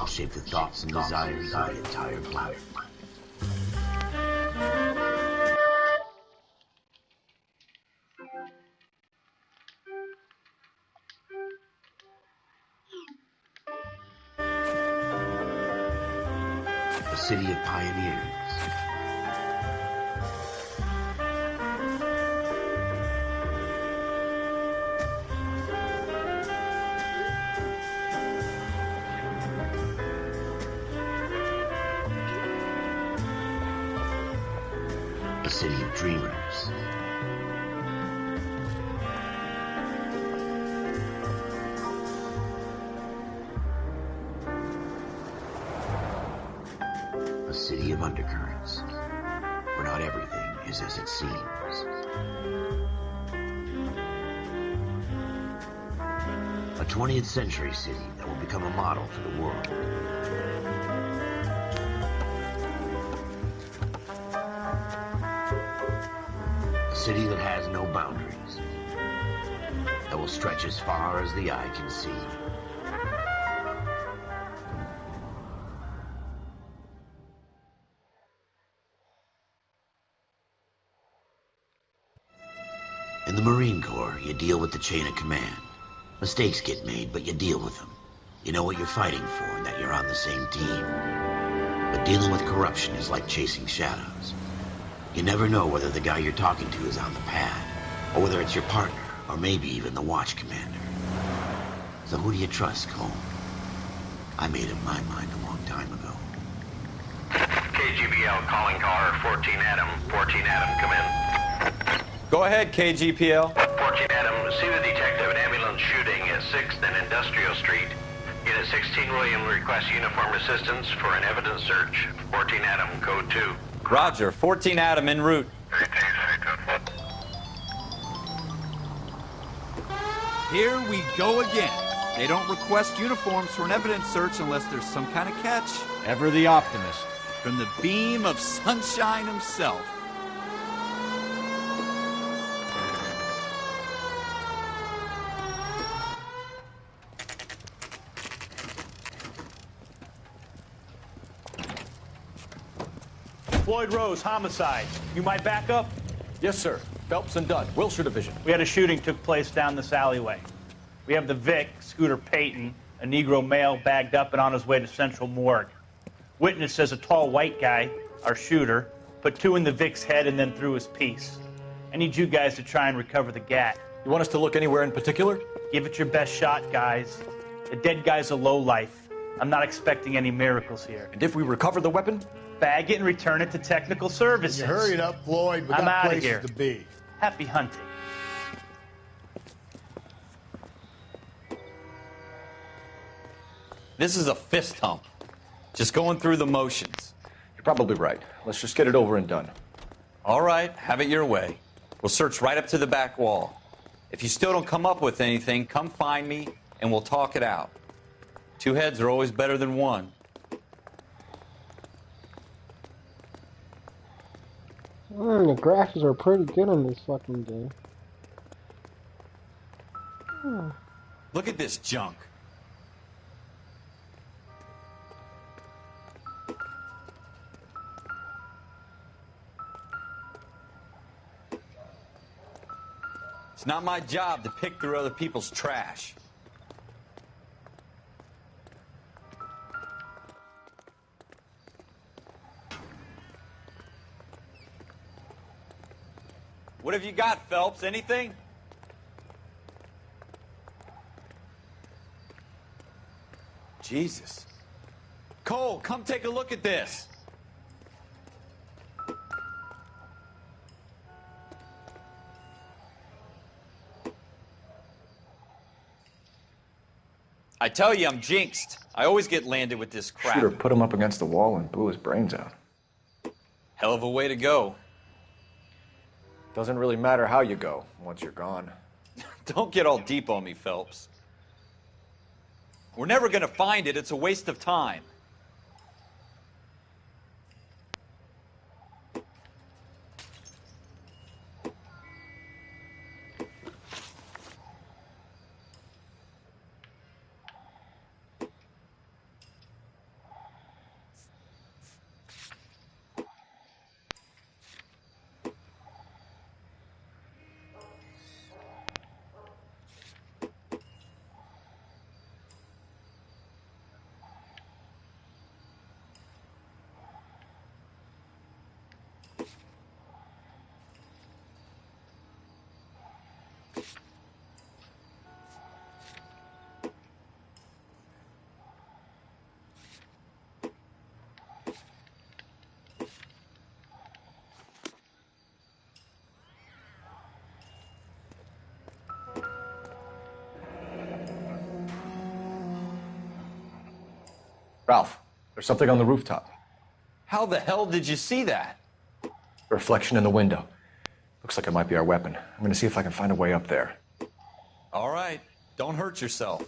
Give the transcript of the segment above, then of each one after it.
will shape the thoughts and desires of the entire planet. The city of pioneers. The city of dreamers. A city of undercurrents, where not everything is as it seems. A 20th century city that will become a model for the world. A city that has no boundaries, that will stretch as far as the eye can see. In the Marine Corps, you deal with the chain of command. Mistakes get made, but you deal with them. You know what you're fighting for and that you're on the same team. But dealing with corruption is like chasing shadows. You never know whether the guy you're talking to is on the pad, or whether it's your partner, or maybe even the watch commander. So who do you trust, Cole? I made up my mind a long time ago. KGBL calling car 14 Adam. 14 Adam, come in. Go ahead, KGPL. 14 Adam, see the detective an ambulance shooting at 6th and Industrial Street. Unit 16 William requests uniform assistance for an evidence search. 14 Adam, code 2. Roger, 14 Adam en route. Here we go again. They don't request uniforms for an evidence search unless there's some kind of catch. Ever the optimist. From the beam of sunshine himself. Floyd Rose, homicide. You might back up? Yes, sir. Phelps and Dunn, Wilshire Division. We had a shooting took place down this alleyway. We have the Vic, Scooter Payton, a Negro male bagged up and on his way to Central Morgue. Witness says a tall white guy, our shooter, put 2 in the Vic's head and then threw his piece. I need you guys to try and recover the gat. You want us to look anywhere in particular? Give it your best shot, guys. The dead guy's a lowlife. I'm not expecting any miracles here. And if we recover the weapon? Bag it and return it to technical services. You hurry it up, Floyd. We I'm got outta places here. to be. Happy hunting. This is a fist hump. Just going through the motions. You're probably right. Let's just get it over and done. All right, have it your way. We'll search right up to the back wall. If you still don't come up with anything, come find me and we'll talk it out. 2 heads are always better than 1. The graphics are pretty good in this fucking game. Look at this junk. It's not my job to pick through other people's trash. What have you got, Phelps? Anything? Jesus. Cole, come take a look at this. I tell you, I'm jinxed. I always get landed with this crap. Shooter put him up against the wall and blew his brains out. Hell of a way to go. Doesn't really matter how you go once you're gone. Don't get all deep on me, Phelps. We're never going to find it. It's a waste of time. Ralph, there's something on the rooftop. How the hell did you see that? A reflection in the window. Looks like it might be our weapon. I'm gonna see if I can find a way up there. All right, don't hurt yourself.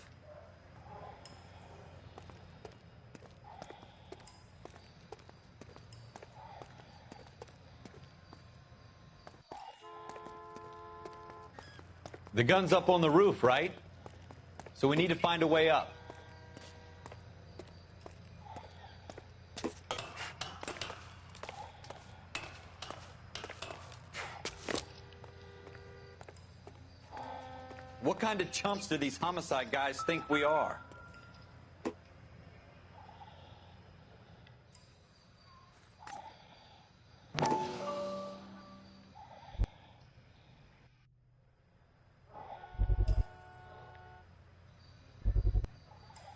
The gun's up on the roof, right? So we need to find a way up. What kind of chumps do these homicide guys think we are?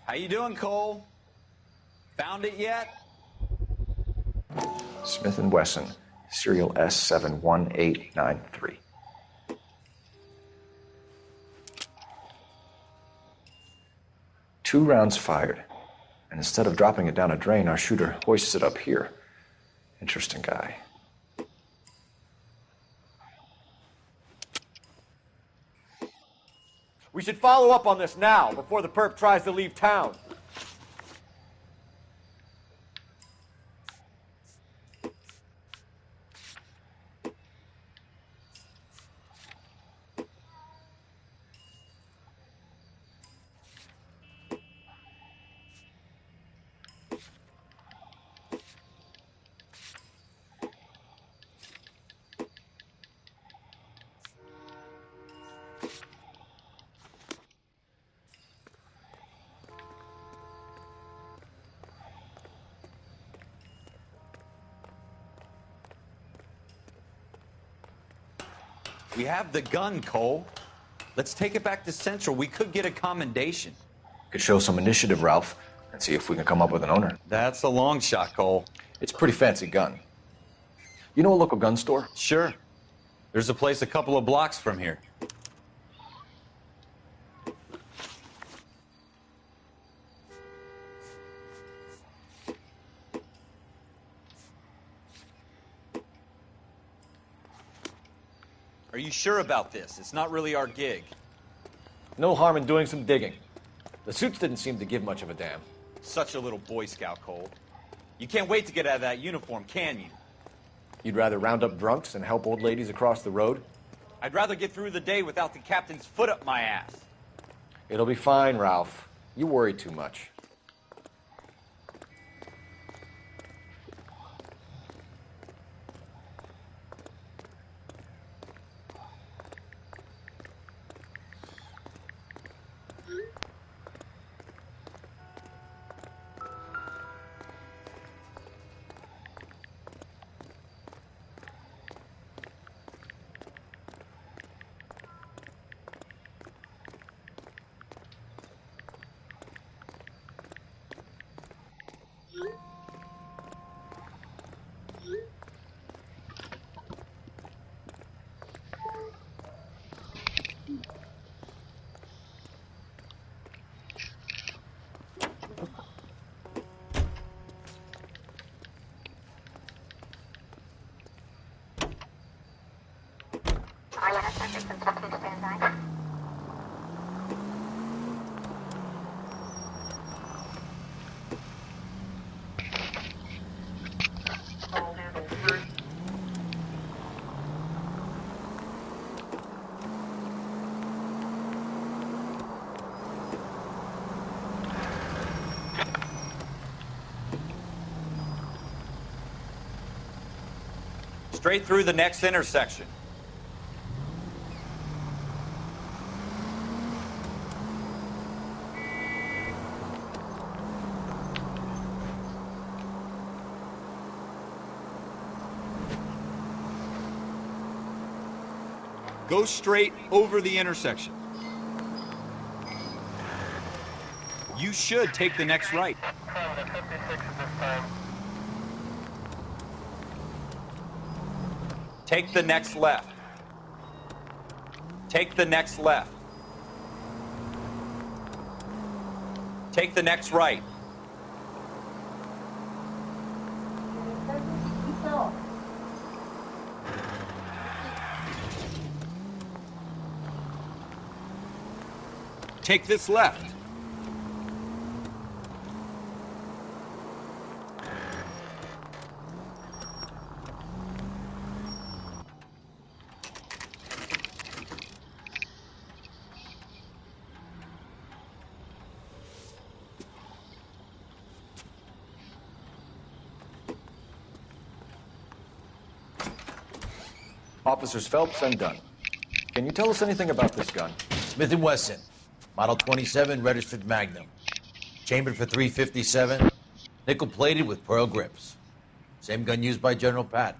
How you doing, Cole? Found it yet? Smith & Wesson, serial S71893. 2 rounds fired, and instead of dropping it down a drain, our shooter hoists it up here. Interesting guy. We should follow up on this now, before the perp tries to leave town. We have the gun, Cole. Let's take it back to Central. We could get a commendation. Could show some initiative, Ralph, and see if we can come up with an owner. That's a long shot, Cole. It's a pretty fancy gun. You know a local gun store? Sure. There's a place a couple of blocks from here. Are you sure about this? It's not really our gig. No harm in doing some digging. The suits didn't seem to give much of a damn. Such a little Boy Scout, Cole. You can't wait to get out of that uniform, can you? You'd rather round up drunks and help old ladies across the road? I'd rather get through the day without the captain's foot up my ass. It'll be fine, Ralph. You worry too much. Straight through the next intersection. Go straight over the intersection. You should take the next right. Take the next left. Take the next left. Take the next right. take this left. Officers Phelps and Dunn. Can you tell us anything about this gun? Smith & Wesson, Model 27, registered Magnum. Chambered for .357, nickel-plated with pearl grips. Same gun used by General Pat.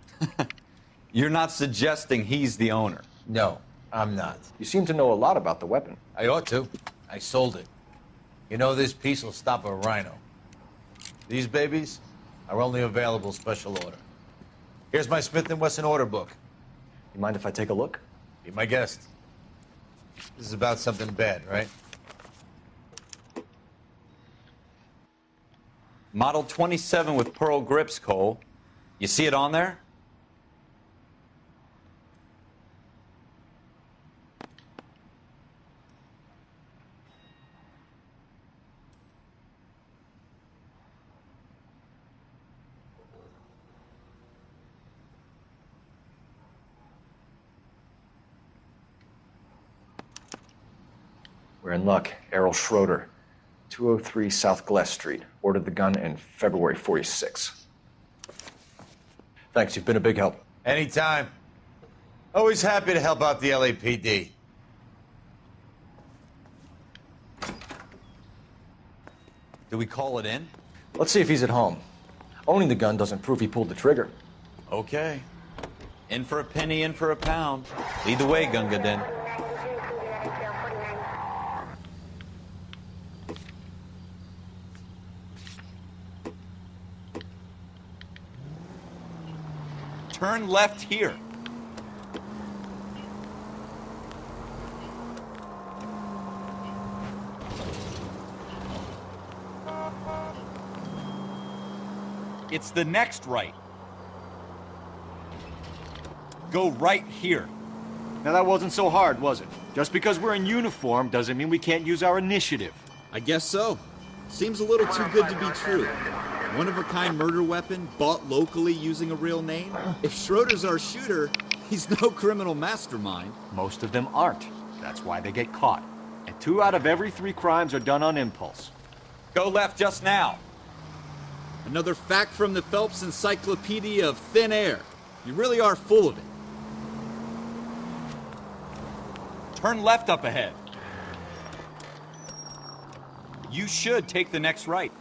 You're not suggesting he's the owner? No, I'm not. You seem to know a lot about the weapon. I ought to. I sold it. You know, this piece will stop a rhino. These babies are only available special order. Here's my Smith & Wesson order book. You mind if I take a look? Be my guest. This is about something bad, right? Model 27 with pearl grips, Cole. You see it on there? We're in luck. Errol Schroeder, 203 South Glass Street. Ordered the gun in February '46. Thanks, you've been a big help. Anytime. Always happy to help out the LAPD. Do we call it in? Let's see if he's at home. Owning the gun doesn't prove he pulled the trigger. Okay. In for a penny, in for a pound. Lead the way, Gunga Din. Turn left here. It's the next right. Go right here. Now that wasn't so hard, was it? Just because we're in uniform doesn't mean we can't use our initiative. I guess so. Seems a little too good to be true. One-of-a-kind murder weapon, bought locally using a real name? If Schroeder's our shooter, he's no criminal mastermind. Most of them aren't. That's why they get caught. And 2 out of every 3 crimes are done on impulse. Go left just now. Another fact from the Phelps Encyclopedia of Thin Air. You really are full of it. Turn left up ahead. You should take the next right.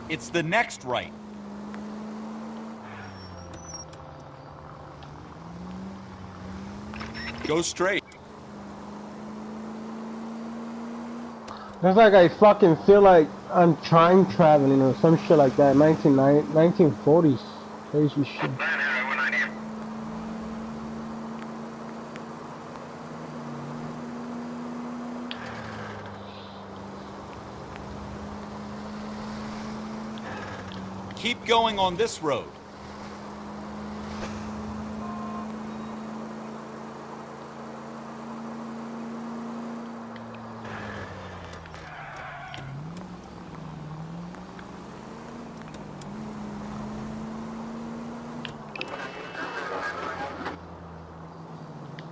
It's the next right. Go straight. It's like I fucking feel like I'm time traveling or some shit like that. 1940s. Crazy shit. Keep going on this road.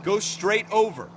Go straight over.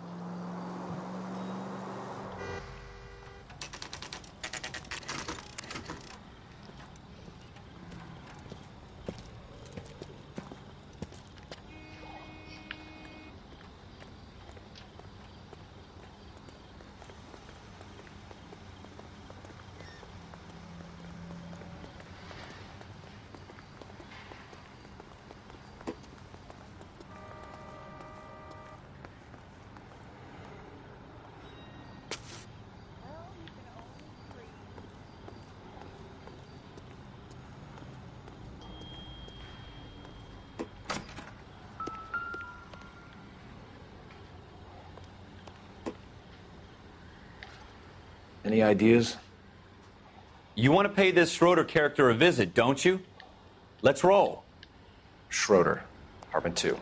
Any ideas? You want to pay this Schroeder character a visit, don't you? Let's roll. Schroeder, Apartment 2.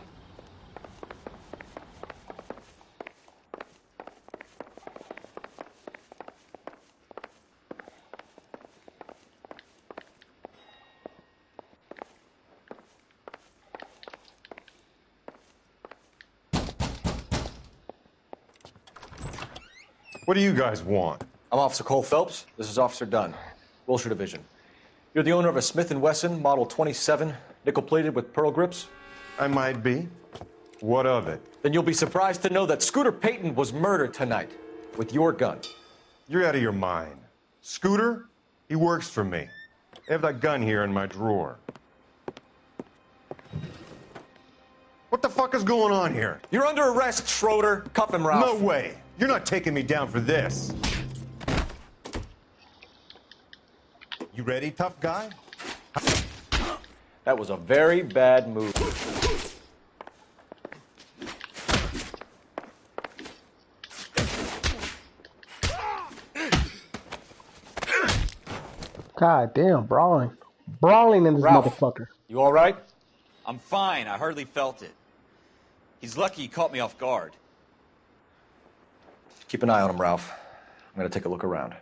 What do you guys want? I'm Officer Cole Phelps. This is Officer Dunn, Wilshire Division. You're the owner of a Smith & Wesson Model 27, nickel-plated with pearl grips? I might be. What of it? Then you'll be surprised to know that Scooter Payton was murdered tonight with your gun. You're out of your mind. Scooter? He works for me. I have that gun here in my drawer. What the fuck is going on here? You're under arrest, Schroeder. Cuff him, Ralph. No way. You're not taking me down for this. You ready, tough guy? That was a very bad move. God damn, brawling. Brawling in this Ralph, motherfucker. You all right? I'm fine. I hardly felt it. He's lucky he caught me off guard. Keep an eye on him, Ralph. I'm gonna take a look around.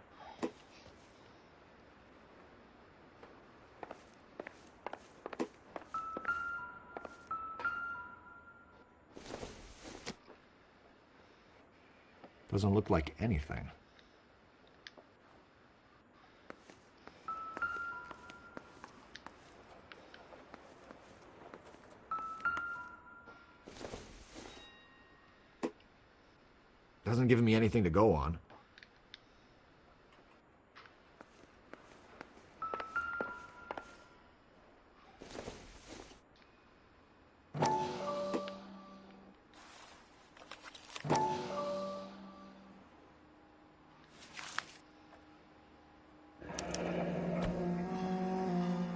Doesn't look like anything. Doesn't give me anything to go on.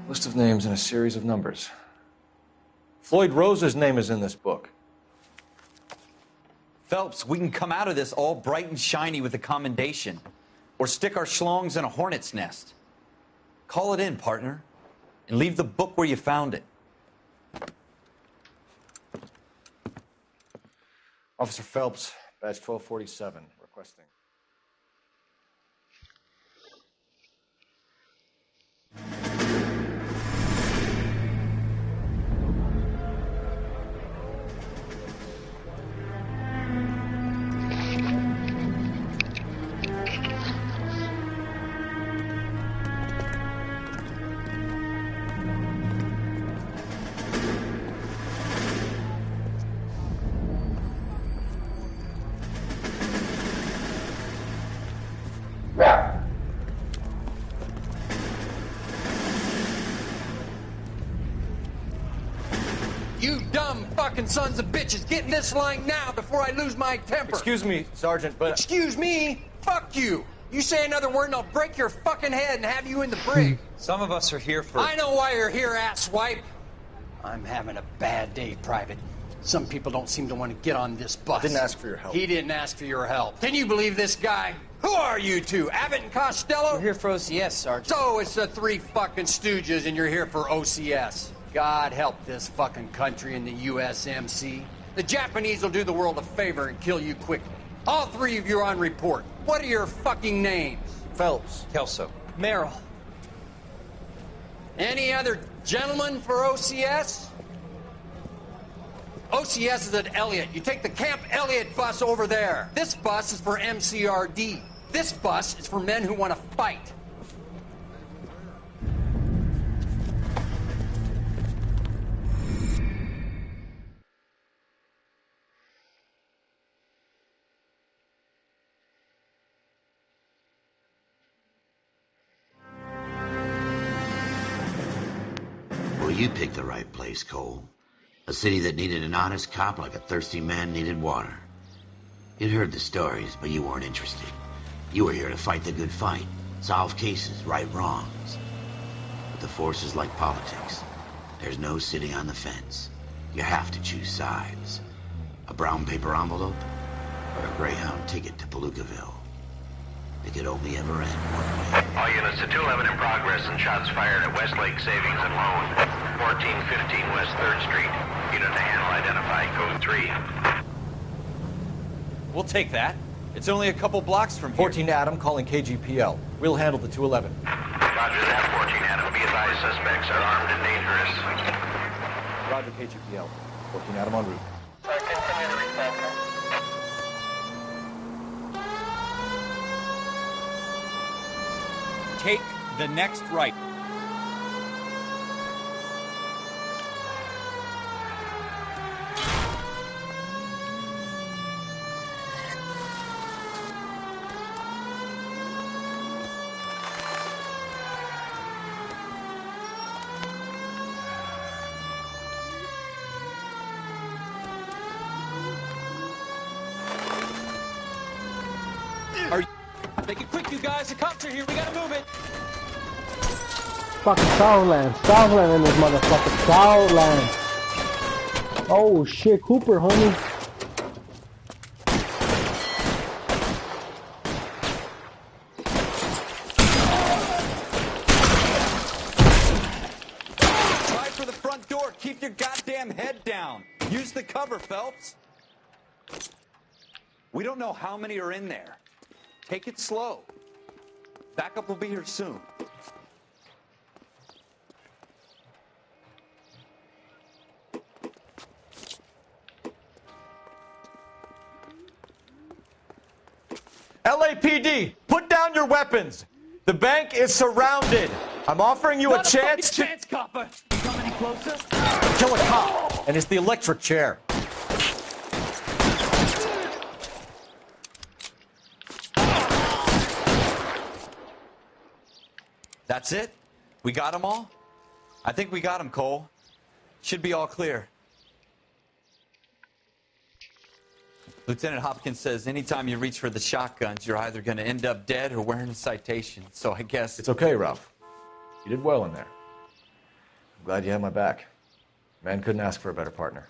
List of names and a series of numbers. Floyd Rose's name is in this book. Phelps, we can come out of this all bright and shiny with a commendation. Or stick our schlongs in a hornet's nest. Call it in, partner. And leave the book where you found it. Officer Phelps, badge 1247, requesting. You dumb fucking sons of bitches, get in this line now before I lose my temper. Excuse me, Sergeant, but... Excuse me? Fuck you. You say another word and I'll break your fucking head and have you in the brig. Some of us are here for... I know why you're here, asswipe. I'm having a bad day, Private. Some people don't seem to want to get on this bus. I didn't ask for your help. He didn't ask for your help. Can you believe this guy? Who are you two? Abbott and Costello? We're here for OCS, Sergeant. So it's the three fucking stooges and you're here for OCS. God help this fucking country and the USMC. The Japanese will do the world a favor and kill you quickly. All three of you are on report. What are your fucking names? Phelps. Kelso. Merrill. Any other gentlemen for OCS? OCS is at Elliott. You take the Camp Elliott bus over there. This bus is for MCRD. This bus is for men who want to fight. Well, you picked the right place, Cole. A city that needed an honest cop like a thirsty man needed water. You'd heard the stories, but you weren't interested. You were here to fight the good fight, solve cases, right wrongs. But the force is like politics. There's no sitting on the fence. You have to choose sides. A brown paper envelope or a Greyhound ticket to Palookaville. It could only ever end one way. All units to 211 in progress and shots fired at Westlake Savings and Loan, 1415 West 3rd Street. Unit to handle identified, code 3. We'll take that. It's only a couple blocks from here. 14 Adam calling KGPL. We'll handle the 211. Roger that, 14 Adam. Be advised, suspects are armed and dangerous. Roger, KGPL. 14 Adam en route. Continue to reset. Take the next right. Make it quick, you guys. The cops are here. We gotta move it. Fucking Southland. Southland in this motherfucker. Southland. Oh shit, Cooper, homie. Try for the front door. Keep your goddamn head down. Use the cover, Phelps. We don't know how many are in there. Take it slow. Backup will be here soon. LAPD, put down your weapons. The bank is surrounded. I'm offering you a chance to copper. You come any closer? kill a cop, and it's the electric chair. That's it? We got them all? I think we got them, Cole. Should be all clear. Lieutenant Hopkins says anytime you reach for the shotguns, you're either going to end up dead or wearing a citation. So I guess... It's okay, Ralph. You did well in there. I'm glad you had my back. Man couldn't ask for a better partner.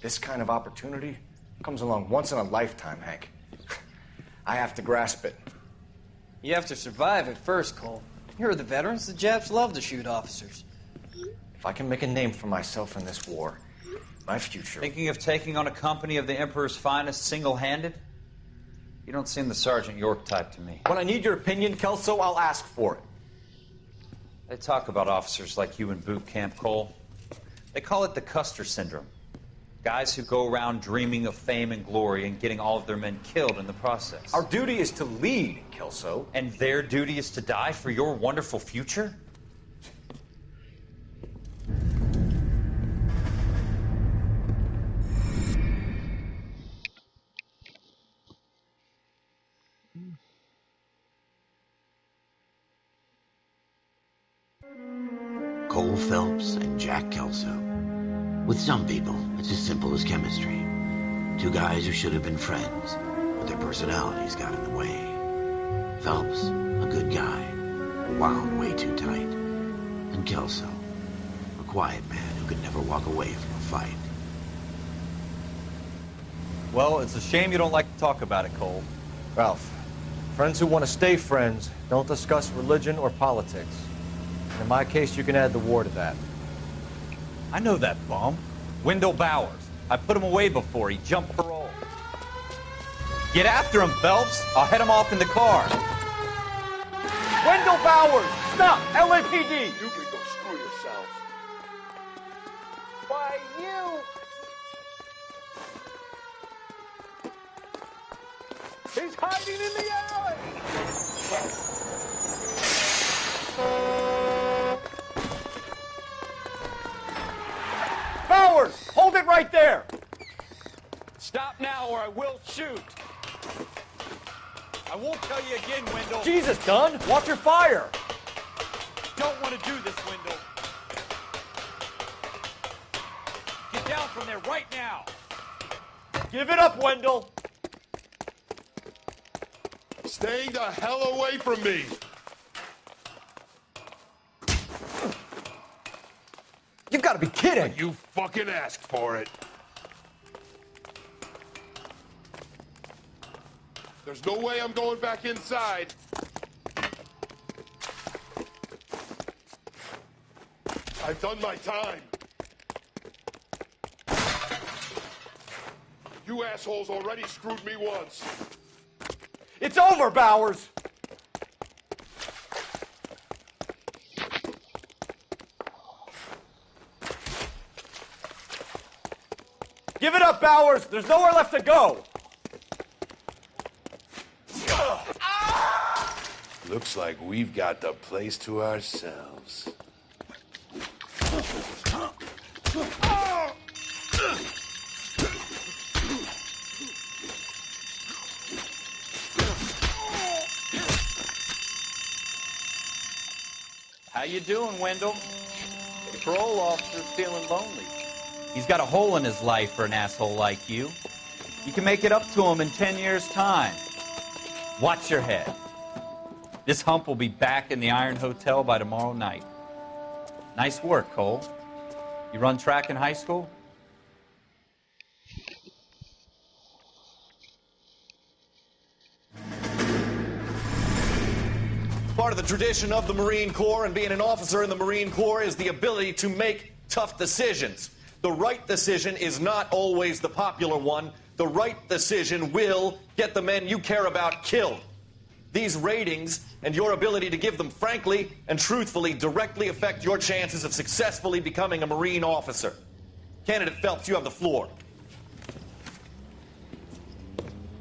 This kind of opportunity comes along once in a lifetime, Hank. I have to grasp it. You have to survive it first, Cole. Here are the veterans. The Japs love to shoot officers. If I can make a name for myself in this war, my future... Thinking of taking on a company of the Emperor's finest single-handed? You don't seem the Sergeant York type to me. When I need your opinion, Kelso, I'll ask for it. They talk about officers like you in boot camp, Cole. They call it the Custer syndrome. Guys who go around dreaming of fame and glory and getting all of their men killed in the process. Our duty is to lead, Kelso. And their duty is to die for your wonderful future? Cole Phelps and Jack Kelso. With some people, it's as simple as chemistry. Two guys who should have been friends, but their personalities got in the way. Phelps, a good guy, wound way too tight. And Kelso, a quiet man who could never walk away from a fight. Well, it's a shame you don't like to talk about it, Cole. Ralph, friends who want to stay friends don't discuss religion or politics. In my case, you can add the war to that. I know that bum. Wendell Bowers. I put him away before. He jumped parole. Get after him, Phelps. I'll head him off in the car. Wendell Bowers! Stop! LAPD! You can go screw yourselves. Why, you... He's hiding in the alley! Bowers! Hold it right there! Stop now or I will shoot. I won't tell you again, Wendell. Jesus, Dunn! Watch your fire! Don't want to do this, Wendell. Get down from there right now. Give it up, Wendell! Stay the hell away from me! You've got to be kidding! You fucking asked for it. There's no way I'm going back inside. I've done my time. You assholes already screwed me once. It's over, Bowers! up, Bowers! There's nowhere left to go! Looks like we've got the place to ourselves. How you doing, Wendell? The parole officer's feeling lonely. He's got a hole in his life for an asshole like you. You can make it up to him in 10 years' time. Watch your head. This hump will be back in the Iron Hotel by tomorrow night. Nice work, Cole. You run track in high school? Part of the tradition of the Marine Corps and being an officer in the Marine Corps is the ability to make tough decisions. The right decision is not always the popular one. The right decision will get the men you care about killed. These ratings and your ability to give them frankly and truthfully directly affect your chances of successfully becoming a Marine officer. Candidate Phelps, you have the floor.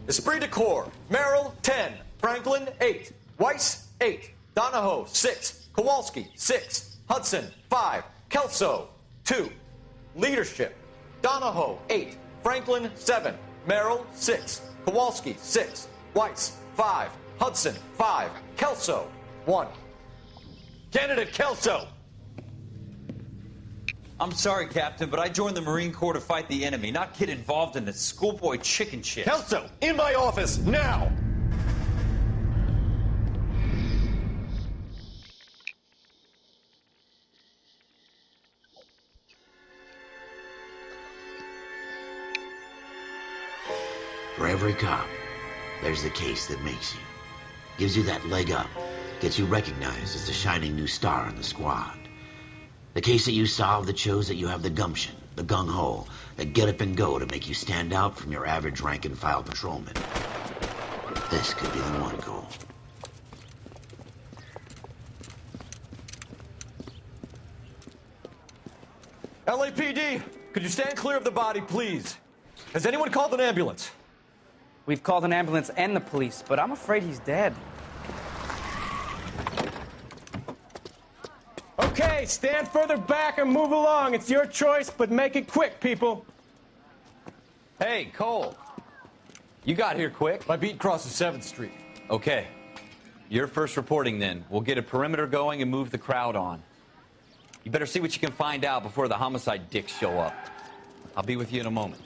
Esprit de Corps, Merrill, 10. Franklin, 8. Weiss, 8. Donahoe, 6. Kowalski, 6. Hudson, 5. Kelso, 2. Leadership, Donahoe, 8. Franklin, 7. Merrill, 6. Kowalski, 6. Weiss, 5. Hudson, 5. Kelso, 1. Candidate Kelso. I'm sorry, Captain, but I joined the Marine Corps to fight the enemy, not get involved in this schoolboy chicken shit. Kelso, in my office, now! For every cop, there's the case that makes you. Gives you that leg up. Gets you recognized as the shining new star in the squad. The case that you solve that shows that you have the gumption, the gung-ho, the get up and go to make you stand out from your average rank-and-file patrolman. This could be the one, Cole. LAPD, could you stand clear of the body, please? Has anyone called an ambulance? We've called an ambulance and the police, but I'm afraid he's dead. Okay, stand further back and move along. It's your choice, but make it quick, people. Hey, Cole. You got here quick. My beat crosses 7th Street. Okay. You're first reporting then. We'll get a perimeter going and move the crowd on. You better see what you can find out before the homicide dicks show up. I'll be with you in a moment.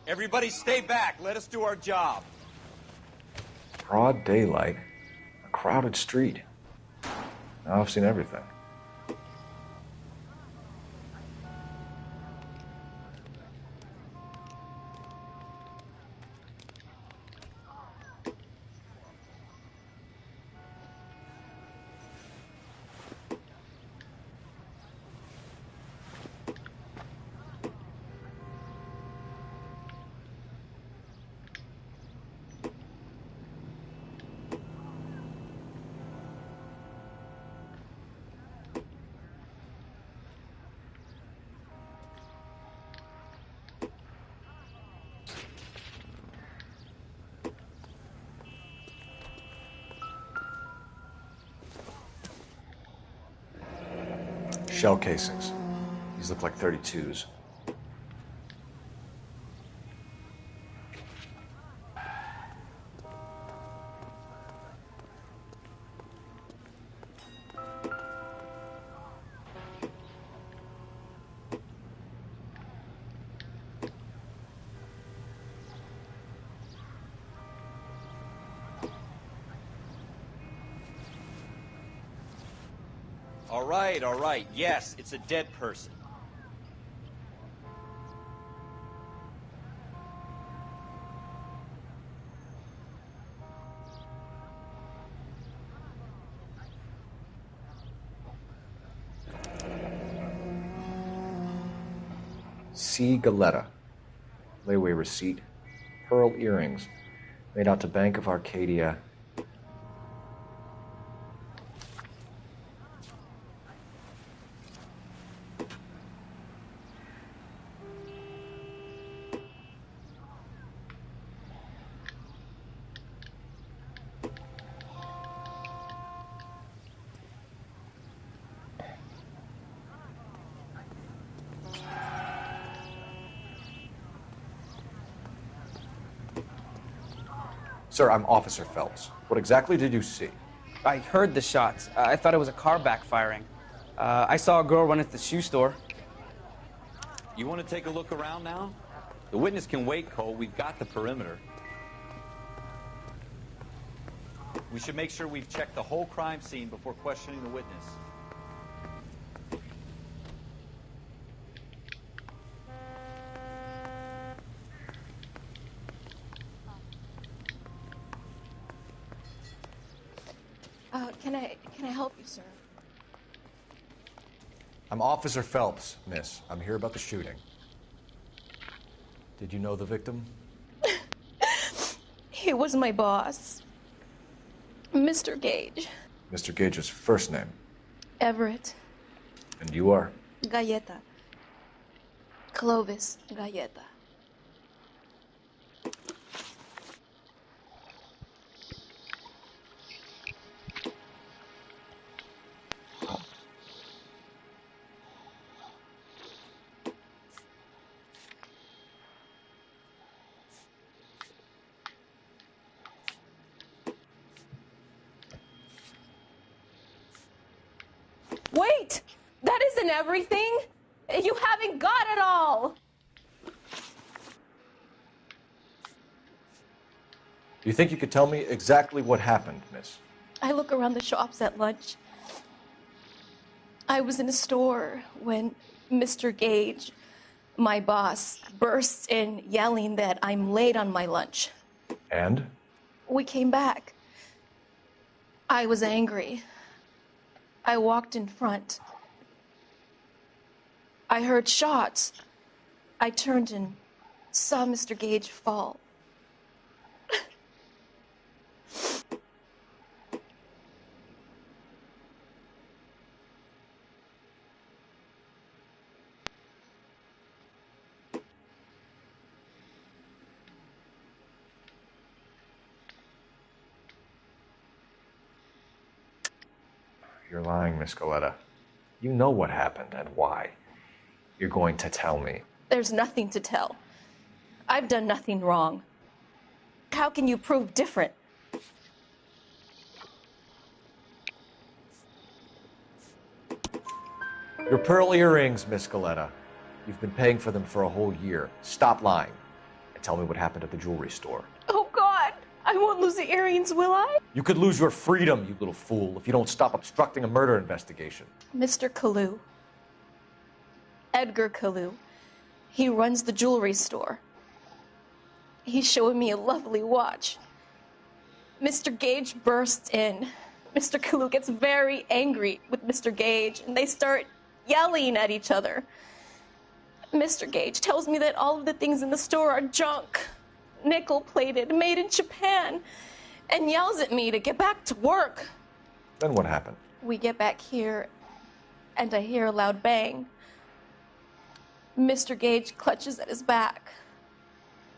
Everybody stay back. Let us do our job. Broad daylight, a crowded street. Now I've seen everything. Shell casings. These look like 32s. All right. Yes, it's a dead person. C. Galetta. Layaway receipt. Pearl earrings. Made out to Bank of Arcadia. Sir, I'm Officer Phelps. What exactly did you see? I heard the shots. I thought it was a car backfiring. I saw a girl run into the shoe store. You want to take a look around now? The witness can wait, Cole. We've got the perimeter. We should make sure we've checked the whole crime scene before questioning the witness. Can I help you, sir? I'm Officer Phelps, miss. I'm here about the shooting. Did you know the victim? He was my boss, Mr. Gage. Mr. Gage's first name. Everett. And you are? Galleta. Clovis Galleta. Wait! That isn't everything! You haven't got it all! Do you think you could tell me exactly what happened, miss? I look around the shops at lunch. I was in a store when Mr. Gage, my boss, bursts in yelling that I'm late on my lunch. And? We came back. I was angry. I walked in front. I heard shots. I turned and saw Mr. Gage fall. You're lying, Miss Galleta. You know what happened and why. You're going to tell me. There's nothing to tell. I've done nothing wrong. How can you prove different? Your pearl earrings, Miss Galleta. You've been paying for them for a whole year. Stop lying and tell me what happened at the jewelry store. Oh, God! I won't lose the earrings, will I? You could lose your freedom, you little fool, if you don't stop obstructing a murder investigation. Mr. Kalu. Edgar Kalu. He runs the jewelry store. He's showing me a lovely watch. Mr. Gage bursts in. Mr. Kalu gets very angry with Mr. Gage, and they start yelling at each other. Mr. Gage tells me that all of the things in the store are junk, nickel-plated, made in Japan, and yells at me to get back to work. Then what happened? We get back here, and I hear a loud bang. Mr. Gage clutches at his back.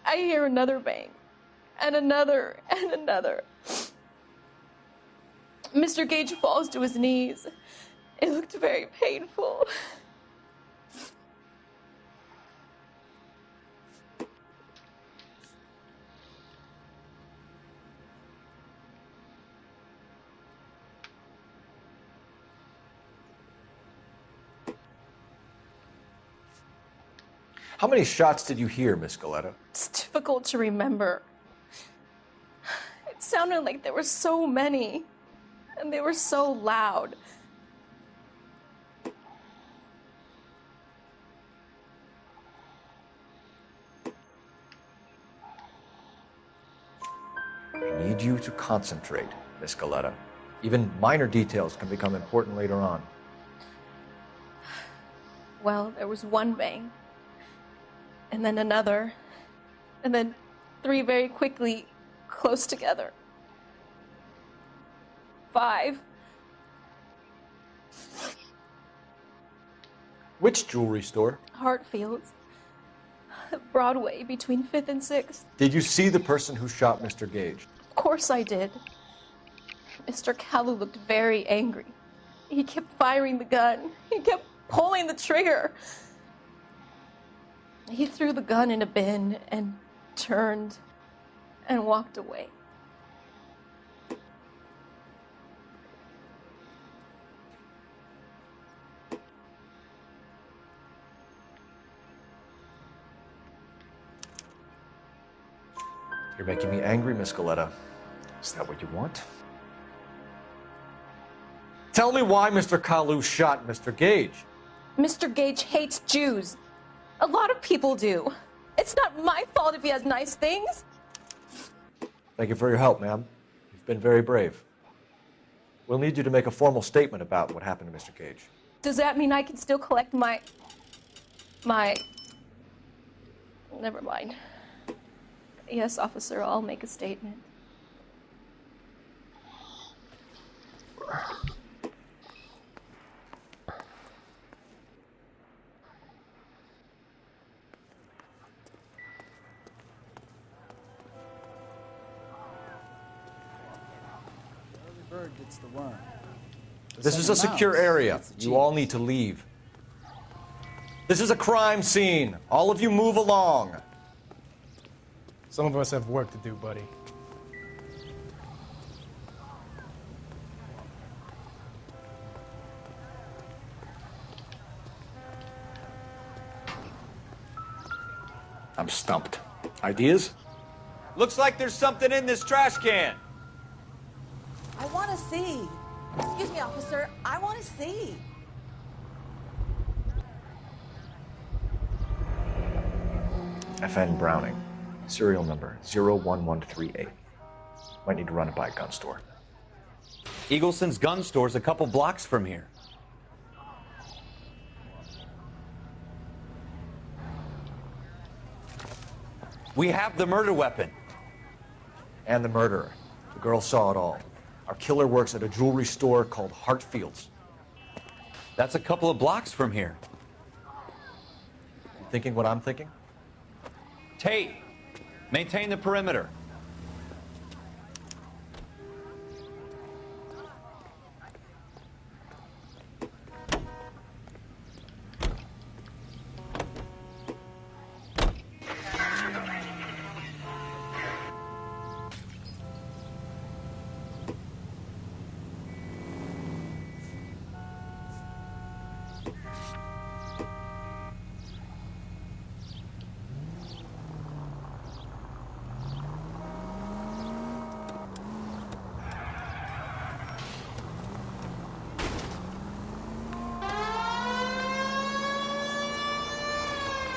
I hear another bang, and another, and another. Mr. Gage falls to his knees. It looked very painful. How many shots did you hear, Miss Galleta? It's difficult to remember. It sounded like there were so many, and they were so loud. I need you to concentrate, Miss Galleta. Even minor details can become important later on. Well, there was one bang, and then another, and then three very quickly, close together. 5. Which jewelry store? Hartfield's. Broadway, between 5th and 6th. Did you see the person who shot Mr. Gage? Of course I did. Mr. Kalu looked very angry. He kept firing the gun. He kept pulling the trigger. He threw the gun in a bin and turned and walked away. You're making me angry, Miss Galetta. Is that what you want? Tell me why Mr. Kalu shot Mr. Gage. Mr. Gage hates Jews. A lot of people do. It's not my fault if he has nice things. Thank you for your help, ma'am. You've been very brave. We'll need you to make a formal statement about what happened to Mr. Gage. Does that mean I can still collect my... Never mind. Yes, officer, I'll make a statement. Bird gets the worm. This is a secure area. You all need to leave. This is a crime scene. All of you move along. Some of us have work to do, buddy. I'm stumped. Ideas? Looks like there's something in this trash can. I want to see. Excuse me, officer. I want to see. FN Browning. Serial number 01138. Might need to run it by a gun store. Eagleson's gun store's a couple blocks from here. We have the murder weapon. And the murderer. The girl saw it all. Our killer works at a jewelry store called Hartfield's. That's a couple of blocks from here. You thinking what I'm thinking? Tate, maintain the perimeter.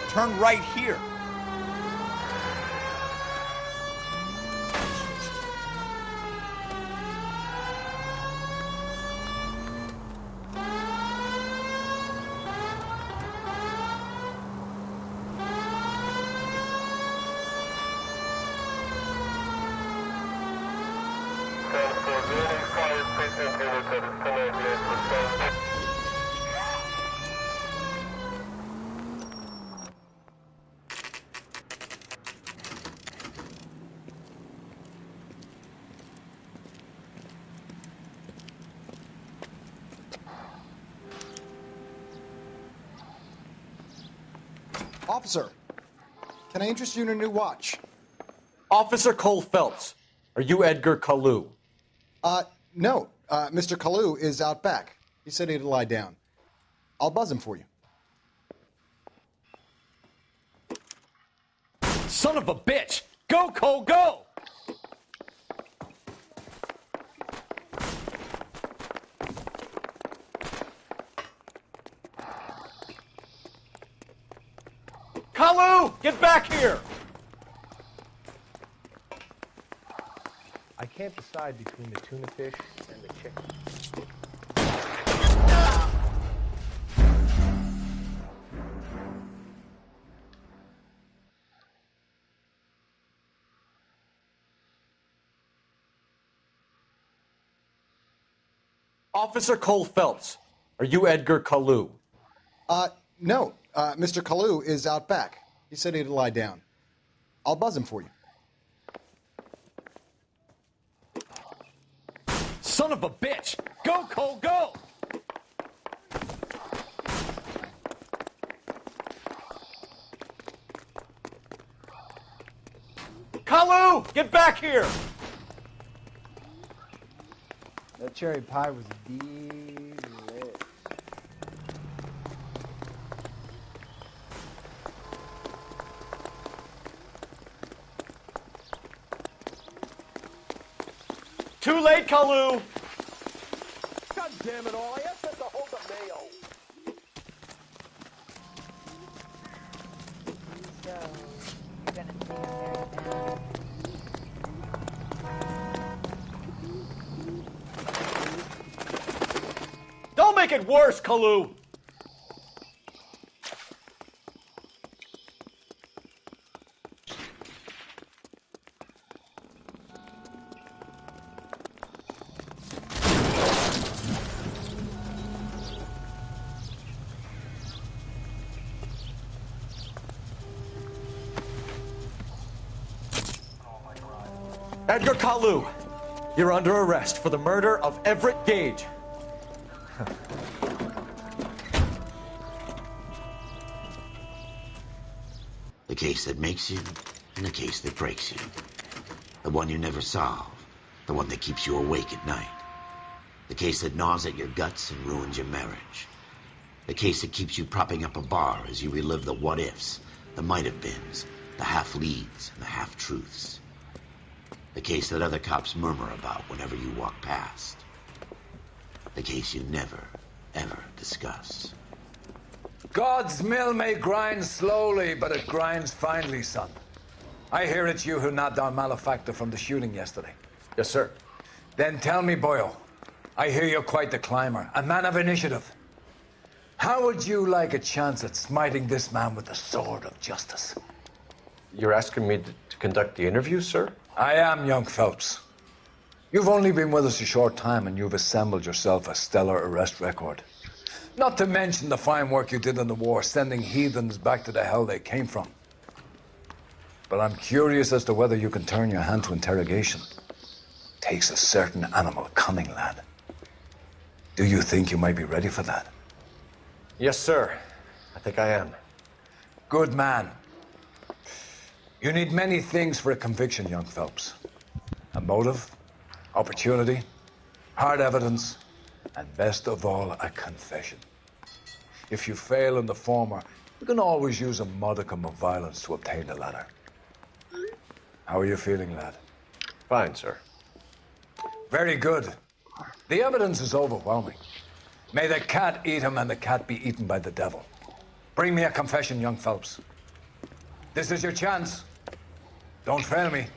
Turn right here. Officer, can I interest you in a new watch? Officer Cole Phelps, are you Edgar Kalu? No. Mr. Kalu is out back. He said he'd lie down. I'll buzz him for you. Son of a bitch! Go, Cole, go! Kalu, get back here! I can't decide between the tuna fish and the chicken. Officer Cole Phelps, are you Edgar Kalu? No. Mr. Kalu is out back. He said he'd lie down. I'll buzz him for you. Son of a bitch! Go, Cole, go! Kalu, get back here! That cherry pie was delicious. Too late, Kalu! God damn it all, I asked them to hold the mayo. So, you're gonna see her very bad. Don't make it worse, Kalu! Edgar Kalu, you're under arrest for the murder of Everett Gage. The case that makes you, and the case that breaks you. The one you never solve, the one that keeps you awake at night. The case that gnaws at your guts and ruins your marriage. The case that keeps you propping up a bar as you relive the what-ifs, the might-have-beens, the half-leads, and the half-truths. The case that other cops murmur about whenever you walk past. The case you never, ever discuss. God's mill may grind slowly, but it grinds finely, son. I hear it's you who nabbed our malefactor from the shooting yesterday. Yes, sir. Then tell me, Boyle, I hear you're quite the climber, a man of initiative. How would you like a chance at smiting this man with the sword of justice? You're asking me to conduct the interview, sir? I am, young Phelps. You've only been with us a short time and you've assembled yourself a stellar arrest record. Not to mention the fine work you did in the war, sending heathens back to the hell they came from. But I'm curious as to whether you can turn your hand to interrogation. Takes a certain animal cunning, lad. Do you think you might be ready for that? Yes, sir. I think I am. Good man. You need many things for a conviction, young Phelps. A motive, opportunity, hard evidence, and best of all, a confession. If you fail in the former, you can always use a modicum of violence to obtain the latter. How are you feeling, lad? Fine, sir. Very good. The evidence is overwhelming. May the cat eat him and the cat be eaten by the devil. Bring me a confession, young Phelps. This is your chance. Don't fail me.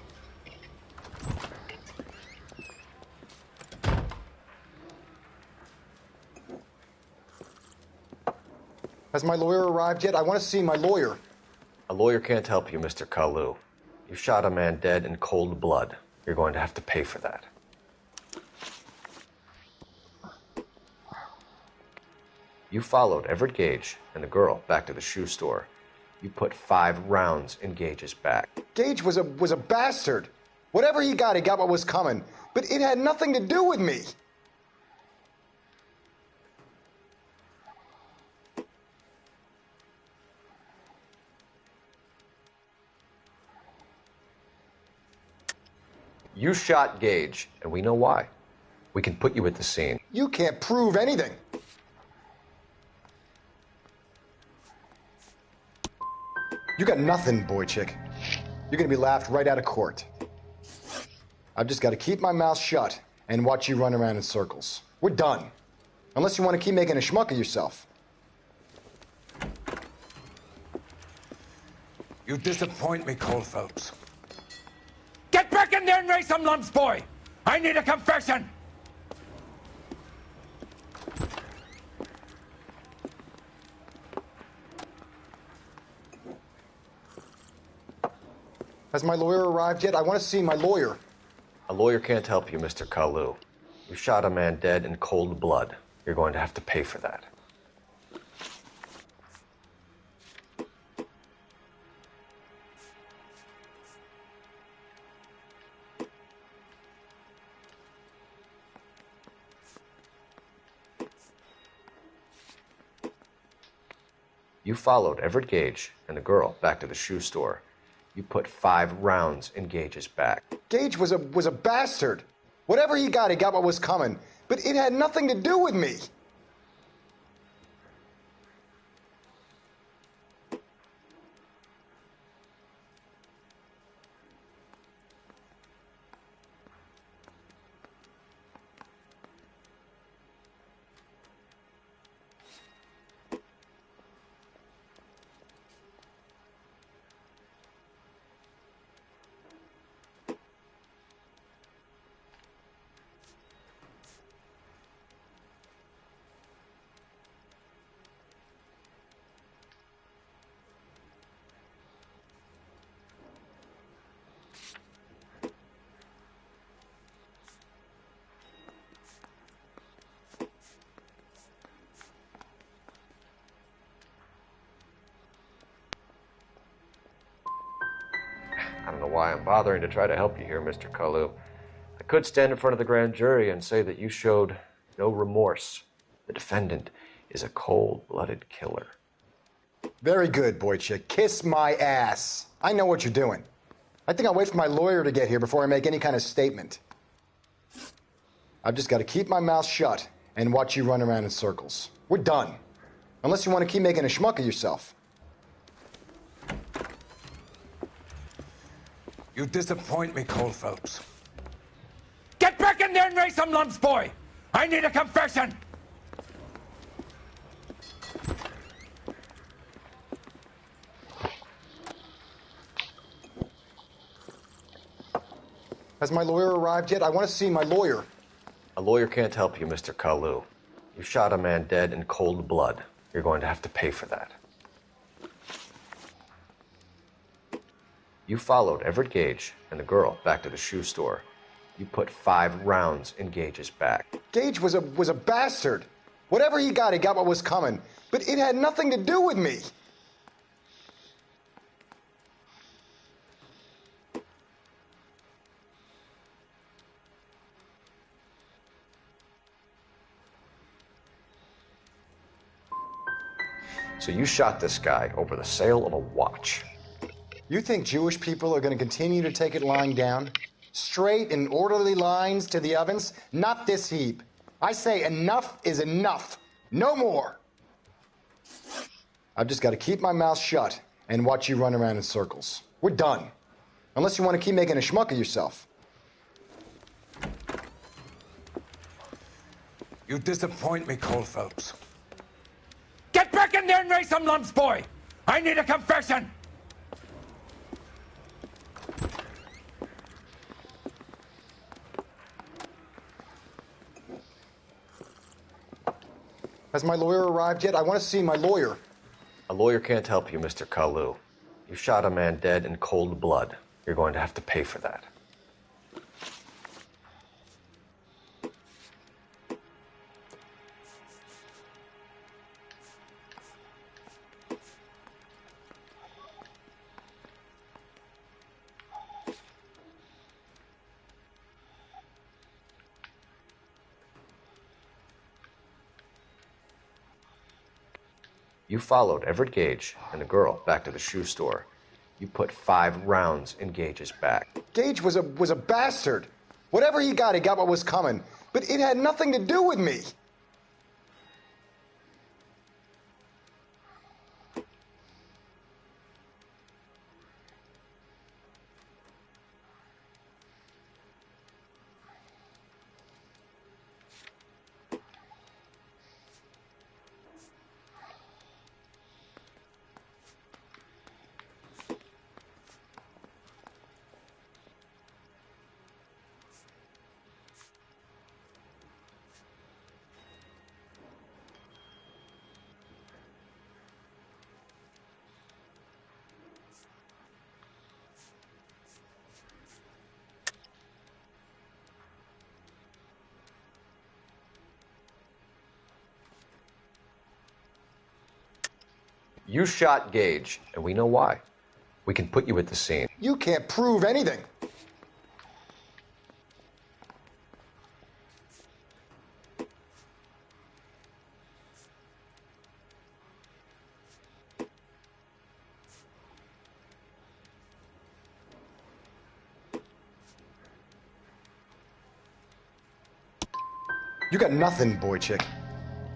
Has my lawyer arrived yet? I want to see my lawyer. A lawyer can't help you, Mr. Kalu. You shot a man dead in cold blood. You're going to have to pay for that. You followed Everett Gage and the girl back to the shoe store. You put 5 rounds in Gage's back. Gage was a bastard. Whatever he got what was coming. But it had nothing to do with me. You shot Gage, and we know why. We can put you at the scene. You can't prove anything. You got nothing, boy chick. You're gonna be laughed right out of court. I've just got to keep my mouth shut and watch you run around in circles. We're done. Unless you want to keep making a schmuck of yourself. You disappoint me, Cole Phelps. Get back in there and raise some lumps, boy! I need a confession! Has my lawyer arrived yet? I want to see my lawyer. A lawyer can't help you, Mr. Kalu. You shot a man dead in cold blood. You're going to have to pay for that. You followed Everett Gage and the girl back to the shoe store. You put 5 rounds in Gage's back. Gage was a bastard. Whatever he got what was coming. But it had nothing to do with me. why I'm bothering to try to help you here, Mr. Kalu. I could stand in front of the grand jury and say that you showed no remorse. The defendant is a cold-blooded killer. Very good, boy chick. Kiss my ass. I know what you're doing. I think I'll wait for my lawyer to get here before I make any kind of statement. I've just got to keep my mouth shut and watch you run around in circles. We're done. Unless you want to keep making a schmuck of yourself. You disappoint me, Cole Phelps. Get back in there and raise some lumps, boy! I need a confession! Has my lawyer arrived yet? I want to see my lawyer. A lawyer can't help you, Mr. Kalu. You shot a man dead in cold blood. You're going to have to pay for that. You followed Everett Gage and the girl back to the shoe store. You put 5 rounds in Gage's back. Gage was a bastard. Whatever he got what was coming. But it had nothing to do with me. So you shot this guy over the sale of a watch. You think Jewish people are going to continue to take it lying down? Straight and orderly lines to the ovens? Not this heap. I say enough is enough. No more. I've just got to keep my mouth shut and watch you run around in circles. We're done. Unless you want to keep making a schmuck of yourself. You disappoint me, Cole Phelps. Get back in there and raise some lumps, boy! I need a confession! Has my lawyer arrived yet? I want to see my lawyer. A lawyer can't help you, Mr. Kalu. You shot a man dead in cold blood. You're going to have to pay for that. You followed Everett Gage and the girl back to the shoe store. You put 5 rounds in Gage's back. Gage was a bastard. Whatever he got what was coming. But it had nothing to do with me. You shot Gage, and we know why. We can put you at the scene. You can't prove anything. You got nothing, boy chick.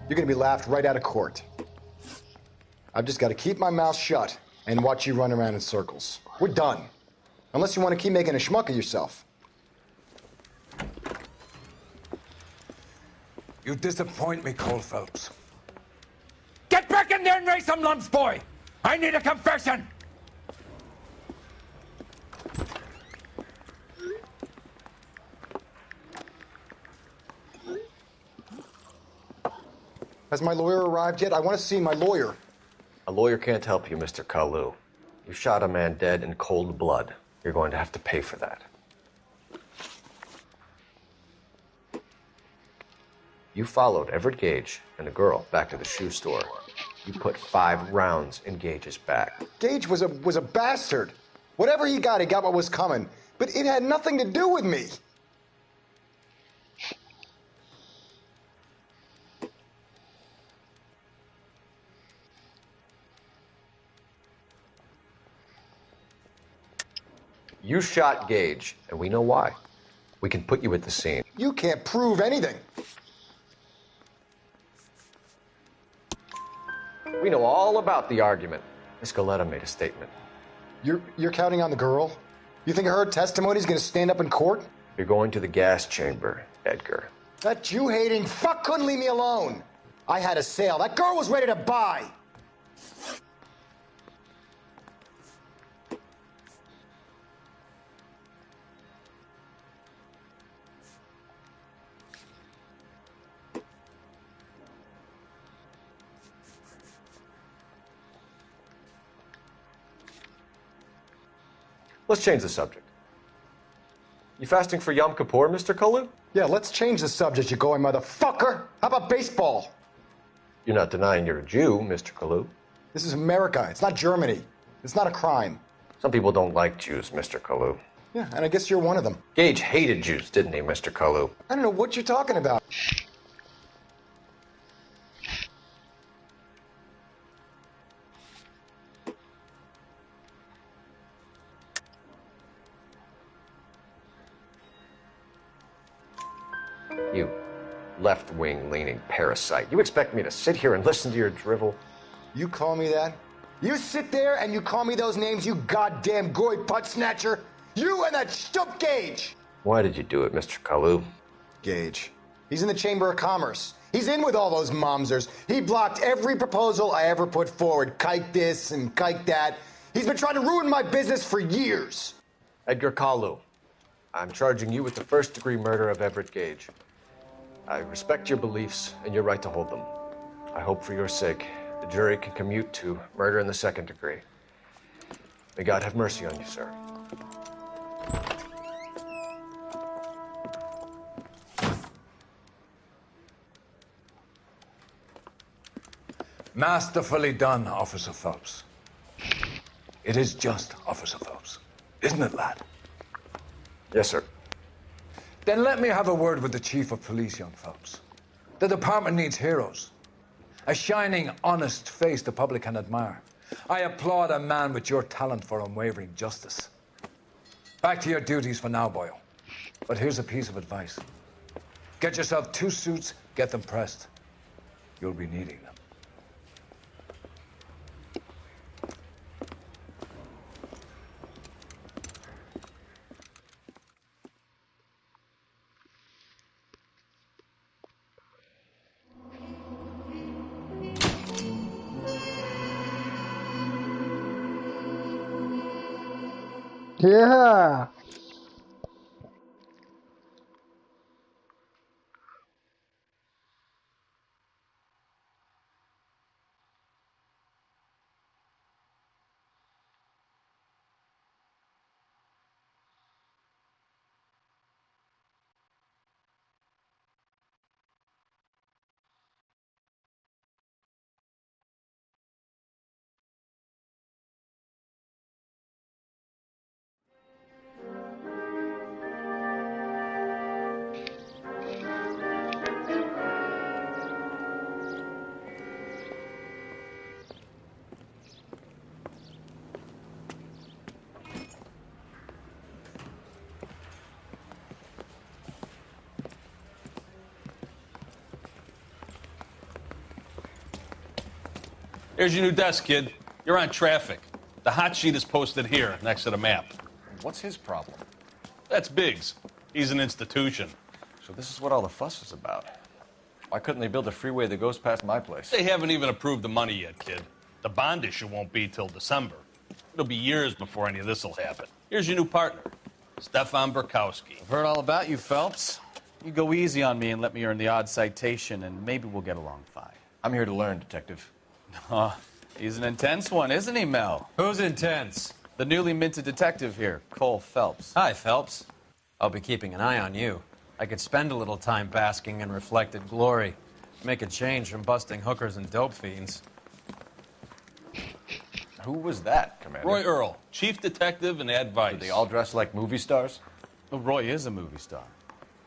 You're gonna be laughed right out of court. I've just got to keep my mouth shut and watch you run around in circles. We're done. Unless you want to keep making a schmuck of yourself. You disappoint me, Cole Phelps. Get back in there and raise some lumps, boy! I need a confession! Has my lawyer arrived yet? I want to see my lawyer. A lawyer can't help you, Mr. Kalu. You shot a man dead in cold blood. You're going to have to pay for that. You followed Everett Gage and the girl back to the shoe store. You put 5 rounds in Gage's back. Gage was a bastard. Whatever he got what was coming. But it had nothing to do with me. You shot Gage, and we know why. We can put you at the scene. You can't prove anything. We know all about the argument. Miss Galetta made a statement. You're counting on the girl? You think her testimony's gonna stand up in court? You're going to the gas chamber, Edgar. That Jew-hating fuck couldn't leave me alone. I had a sale. That girl was ready to buy. Let's change the subject. You fasting for Yom Kippur, Mr. Kalu? Yeah, let's change the subject, you going motherfucker. How about baseball? You're not denying you're a Jew, Mr. Kalu. This is America. It's not Germany. It's not a crime. Some people don't like Jews, Mr. Kalu. Yeah, and I guess you're one of them. Gage hated Jews, didn't he, Mr. Kalu? I don't know what you're talking about. You left-wing leaning parasite. You expect me to sit here and listen to your drivel? You call me that? You sit there and you call me those names, you goddamn goy putt snatcher? You and that stup Gage! Why did you do it, Mr. Kalu? Gage. He's in the Chamber of Commerce. He's in with all those momsers. He blocked every proposal I ever put forward. Kike this and kike that. He's been trying to ruin my business for years. Edgar Kalu, I'm charging you with the first-degree murder of Everett Gage. I respect your beliefs and your right to hold them. I hope for your sake the jury can commute to murder in the second degree. May God have mercy on you, sir. Masterfully done, Officer Phelps. It is just Officer Phelps, isn't it, lad? Yes, sir. Then let me have a word with the Chief of Police, young Phelps. The department needs heroes. A shining, honest face the public can admire. I applaud a man with your talent for unwavering justice. Back to your duties for now, boyo. But here's a piece of advice. Get yourself 2 suits, get them pressed. You'll be needing them. Yeah. Here's your new desk, kid. You're on traffic. The hot sheet is posted here, next to the map. What's his problem? That's Biggs. He's an institution. So this is what all the fuss is about. Why couldn't they build a freeway that goes past my place? They haven't even approved the money yet, kid. The bond issue won't be till December. It'll be years before any of this will happen. Here's your new partner, Stefan Burkowski. I've heard all about you, Phelps. You go easy on me and let me earn the odd citation, and maybe we'll get along fine. I'm here to learn, Detective. He's an intense one, isn't he, Mel? Who's intense? The newly minted detective here, Cole Phelps. Hi, Phelps. I'll be keeping an eye on you. I could spend a little time basking in reflected glory. Make a change from busting hookers and dope fiends. Who was that, Commander? Roy Earl, chief detective and advice. Do they all dress like movie stars? Well, Roy is a movie star.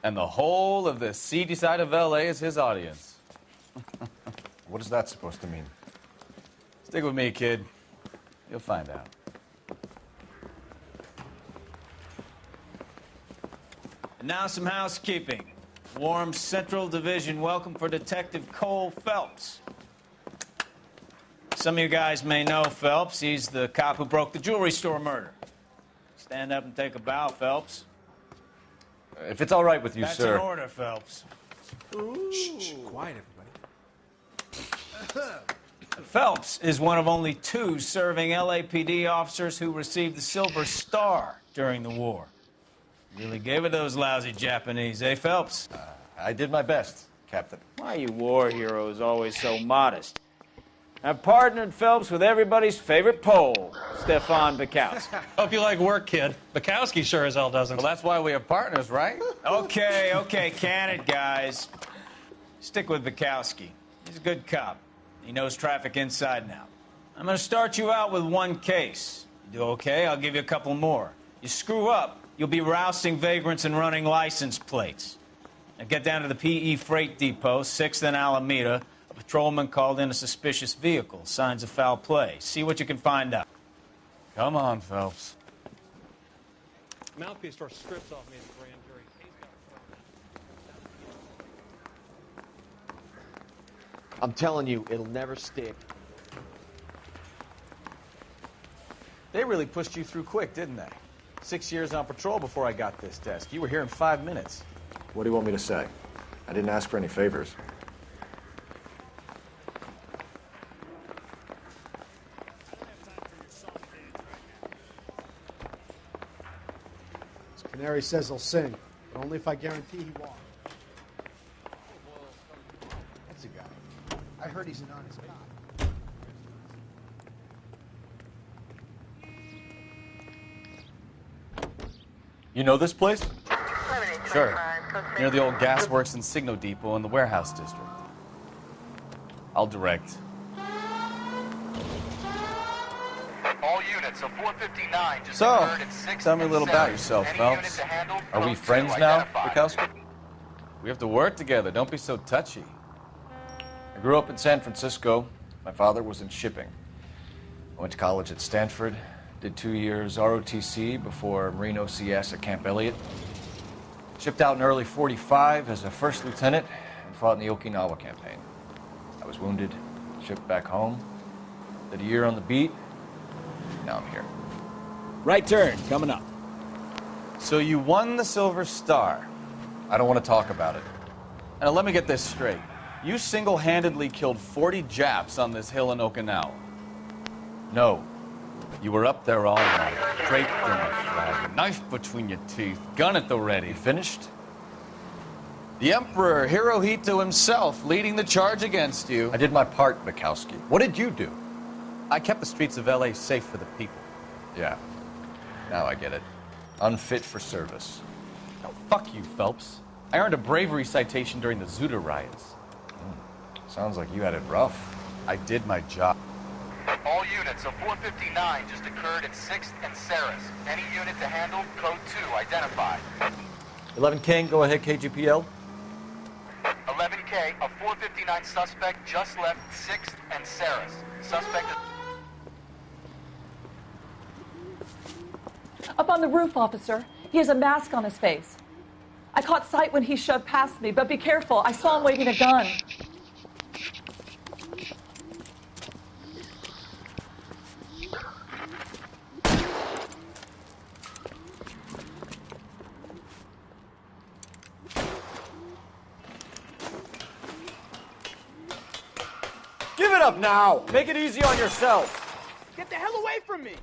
And the whole of the seedy side of L.A. is his audience. What is that supposed to mean? Stick with me, kid. You'll find out. And now some housekeeping. Warm Central Division welcome for Detective Cole Phelps. Some of you guys may know Phelps. He's the cop who broke the jewelry store murder. Stand up and take a bow, Phelps. If it's all right with you, That's sir. That's an order, Phelps. Shh, quiet, everybody. Phelps is one of only 2 serving LAPD officers who received the Silver Star during the war. Really gave it those lousy Japanese, eh, Phelps? I did my best, Captain. Why are you war heroes always so modest? I've partnered Phelps with everybody's favorite Pole, Stefan Bukowski. Hope you like work, kid. Bukowski sure as hell doesn't. Well, that's why we have partners, right? Okay, can it, guys. Stick with Bukowski. He's a good cop. He knows traffic inside and out. I'm going to start you out with 1 case. You do okay, I'll give you a couple more. You screw up, you'll be rousting vagrants and running license plates. Now get down to the PE Freight Depot, 6th and Alameda. A patrolman called in a suspicious vehicle. Signs of foul play. See what you can find out. Come on, Phelps. Mouthpiece store strips off me the grand jury. I'm telling you, it'll never stick. They really pushed you through quick, didn't they? 6 years on patrol before I got this desk. You were here in 5 minutes. What do you want me to say? I didn't ask for any favors. Canary says he'll sing, but only if I guarantee he won't. That's a guy. I heard he's an honest cop. You know this place? Sure. Near the old gasworks and Signo Depot in the warehouse district. I'll direct. All units of 459 just So, occurred at 6 tell me a and little 7. about yourself, Any Phelps. unit to handle, Are we code friends 2 now, identified. Bukowski? We have to work together. Don't be so touchy. I grew up in San Francisco. My father was in shipping. I went to college at Stanford, did 2 years ROTC before Marine OCS at Camp Elliott. Shipped out in early '45 as a first lieutenant and fought in the Okinawa campaign. I was wounded, shipped back home, did a year on the beat. Now I'm here. Right turn, coming up. So you won the Silver Star. I don't want to talk about it. Now let me get this straight. You single-handedly killed 40 Japs on this hill in Okinawa. No. You were up there all night, draped in a flag, knife between your teeth, gun at the ready. Finished? The Emperor Hirohito himself leading the charge against you. I did my part, Bukowski. What did you do? I kept the streets of L.A. safe for the people. Yeah. Now I get it. Unfit for service. Now, fuck you, Phelps. I earned a bravery citation during the Zuda riots. Sounds like you had it rough. I did my job. All units of 459 just occurred at 6th and Saris. Any unit to handle, code 2 identified. 11 King, go ahead, KGPL. 11K, a 459 suspect just left 6th and Saris. Suspect is... Up on the roof, officer. He has a mask on his face. I caught sight when he shoved past me, but be careful. I saw him waving a gun. Give it up now! Make it easy on yourself! Get the hell away from me!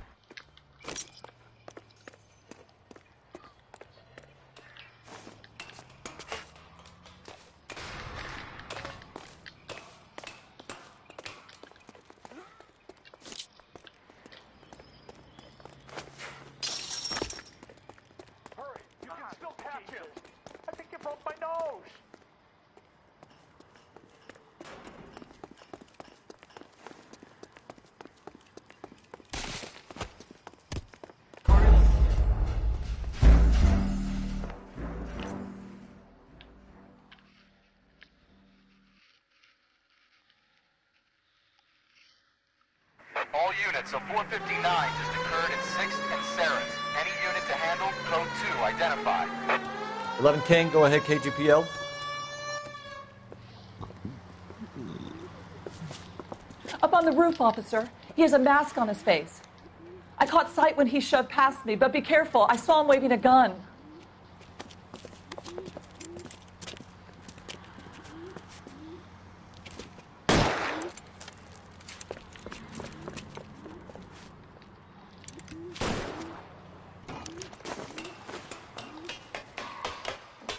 Hurry! You can still catch him! I think you broke my nose! units of 459 just occurred in 6th and Sarah's. Any unit to handle, code 2, identify. 11 King, go ahead, KGPL. Up on the roof, officer. He has a mask on his face. I caught sight when he shoved past me, but be careful. I saw him waving a gun.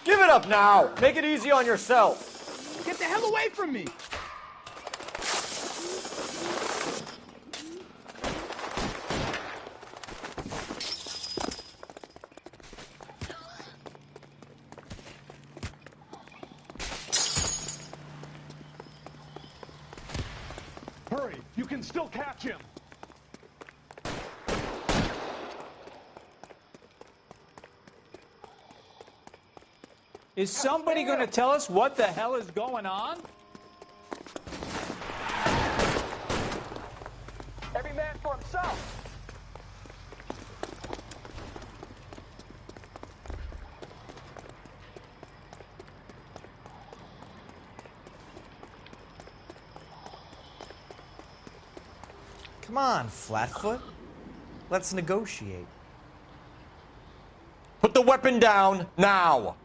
Give it up now! Make it easy on yourself! Get the hell away from me! Hurry! You can still catch him! Is somebody going to tell us what the hell is going on? Every man for himself! Come on, Flatfoot. Let's negotiate. Put the weapon down, now!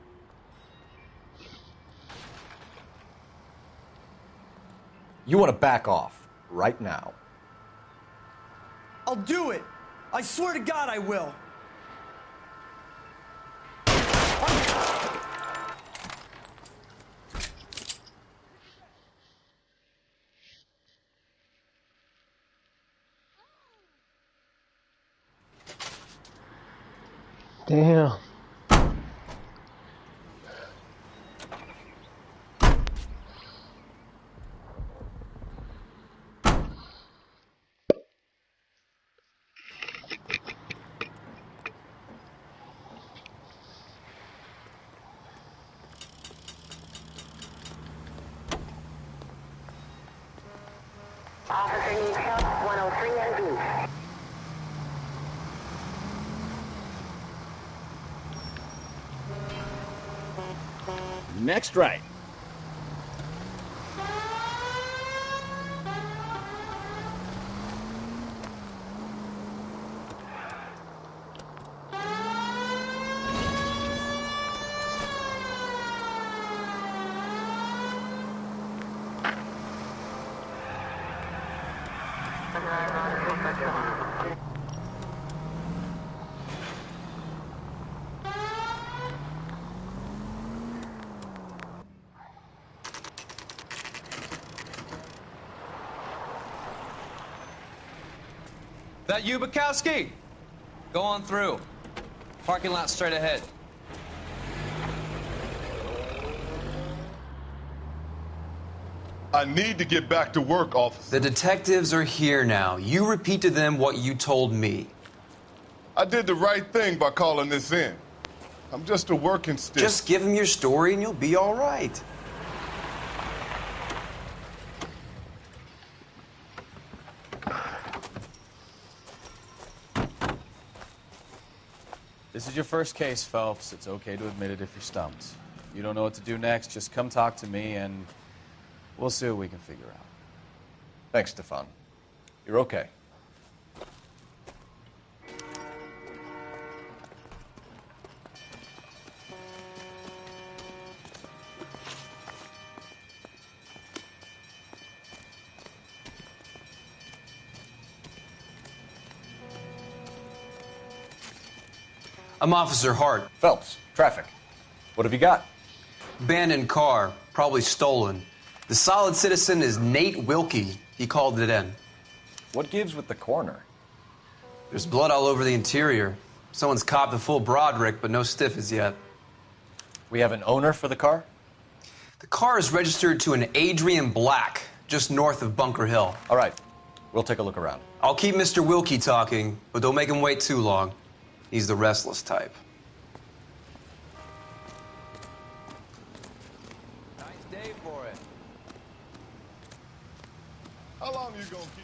You want to back off, right now. I'll do it! I swear to God I will! Damn. Officer needs help, 103 and B. Next right. That you, Bukowski? Go on through. Parking lot straight ahead. I need to get back to work, officer. The detectives are here now. You repeat to them what you told me. I did the right thing by calling this in. I'm just a working stick. Just give them your story and you'll be all right. This is your first case, Phelps. It's okay to admit it if you're stumped. You don't know what to do next, just come talk to me and we'll see what we can figure out. Thanks, Stefan. You're okay. I'm Officer Hart. Phelps, traffic. What have you got? Abandoned car, probably stolen. The solid citizen is Nate Wilkie. He called it in. What gives with the coroner? There's blood all over the interior. Someone's copped a full Broderick, but no stiff as yet. We have an owner for the car? The car is registered to an Adrian Black, just north of Bunker Hill. All right. We'll take a look around. I'll keep Mr. Wilkie talking, but don't make him wait too long. He's the restless type. Nice day for it. How long you gonna keep me?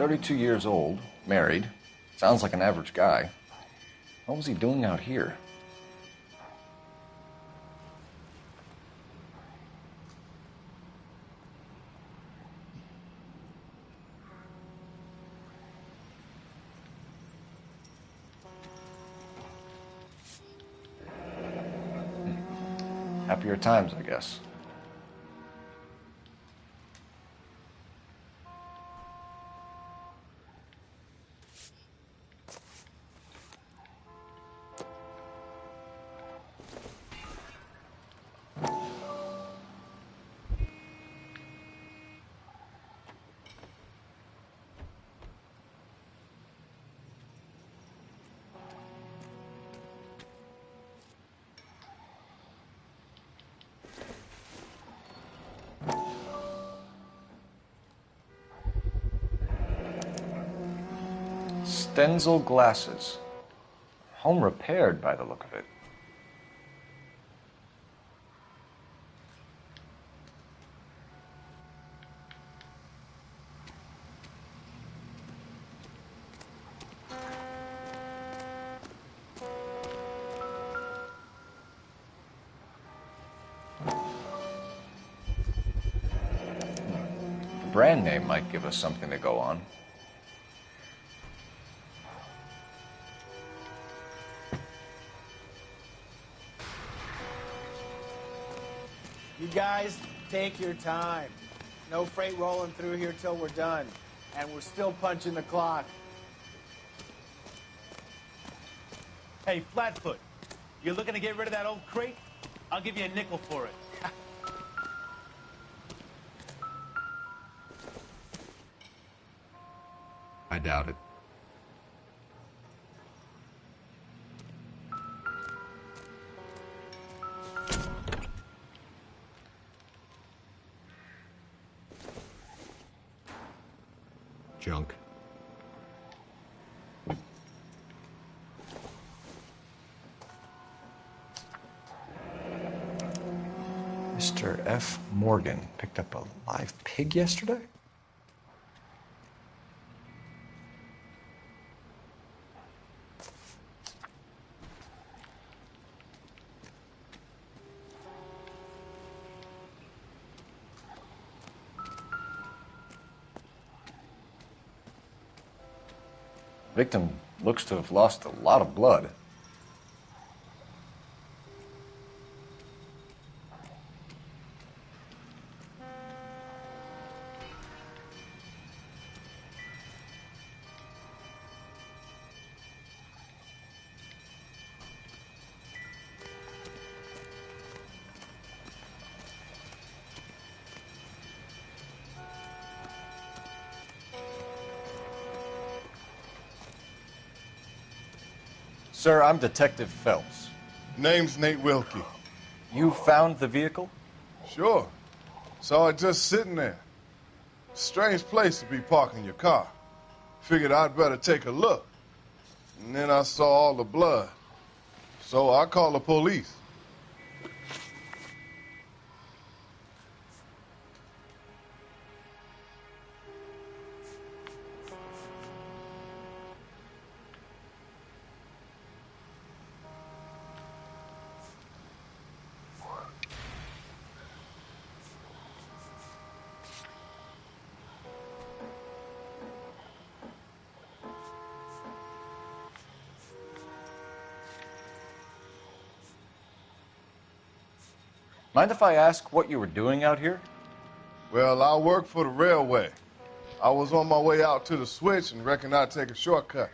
32 years old, married. Sounds like an average guy. What was he doing out here? Happier times, I guess. Stenzel glasses. Home repaired by the look of it. The brand name might give us something to go on. You guys, take your time. No freight rolling through here till we're done. And we're still punching the clock. Hey, Flatfoot, you're looking to get rid of that old crate? I'll give you a nickel for it. I doubt it. Junk. Mr. F. Morgan picked up a live pig yesterday? Victim looks to have lost a lot of blood. Sir, I'm Detective Phelps. Name's Nate Wilkie. You found the vehicle? Sure. Saw it just sitting there. Strange place to be parking your car. Figured I'd better take a look. And then I saw all the blood. So I called the police. Mind if I ask what you were doing out here? Well, I work for the railway. I was on my way out to the switch and reckoned I'd take a shortcut.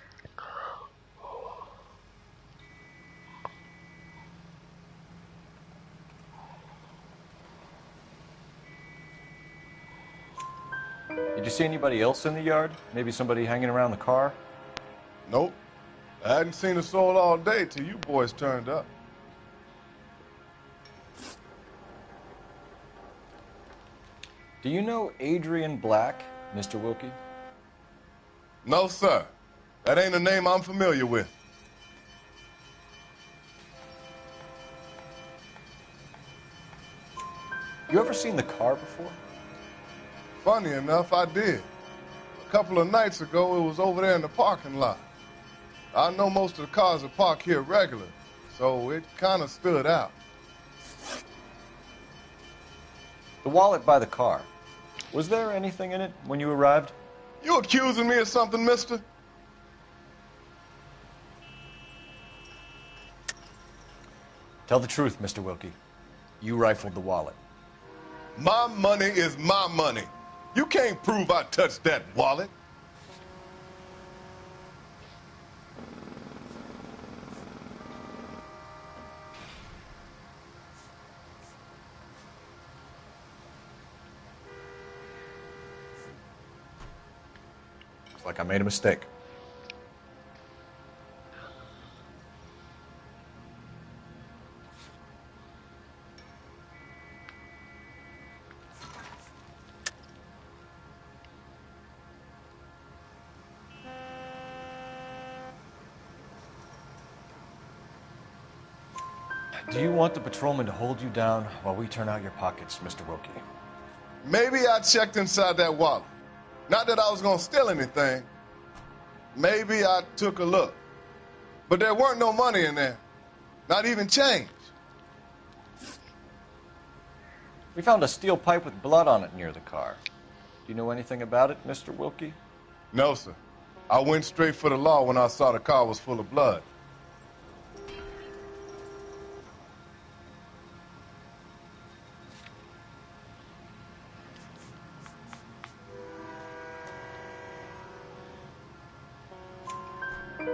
Did you see anybody else in the yard? Maybe somebody hanging around the car? Nope. I hadn't seen a soul all day till you boys turned up. Do you know Adrian Black, Mr. Wilkie? No, sir. That ain't a name I'm familiar with. You ever seen the car before? Funny enough, I did. A couple of nights ago, it was over there in the parking lot. I know most of the cars are parked here regular, so it kind of stood out. The wallet by the car. Was there anything in it when you arrived? You accusing me of something, mister? Tell the truth, Mr. Wilkie. You rifled the wallet. My money is my money. You can't prove I touched that wallet. Looks like I made a mistake. Do you want the patrolman to hold you down while we turn out your pockets, Mr. Wilkie? Maybe I checked inside that wallet. Not that I was gonna steal anything. Maybe I took a look. But there weren't no money in there. Not even change. We found a steel pipe with blood on it near the car. Do you know anything about it, Mr. Wilkie? No, sir. I went straight for the law when I saw the car was full of blood.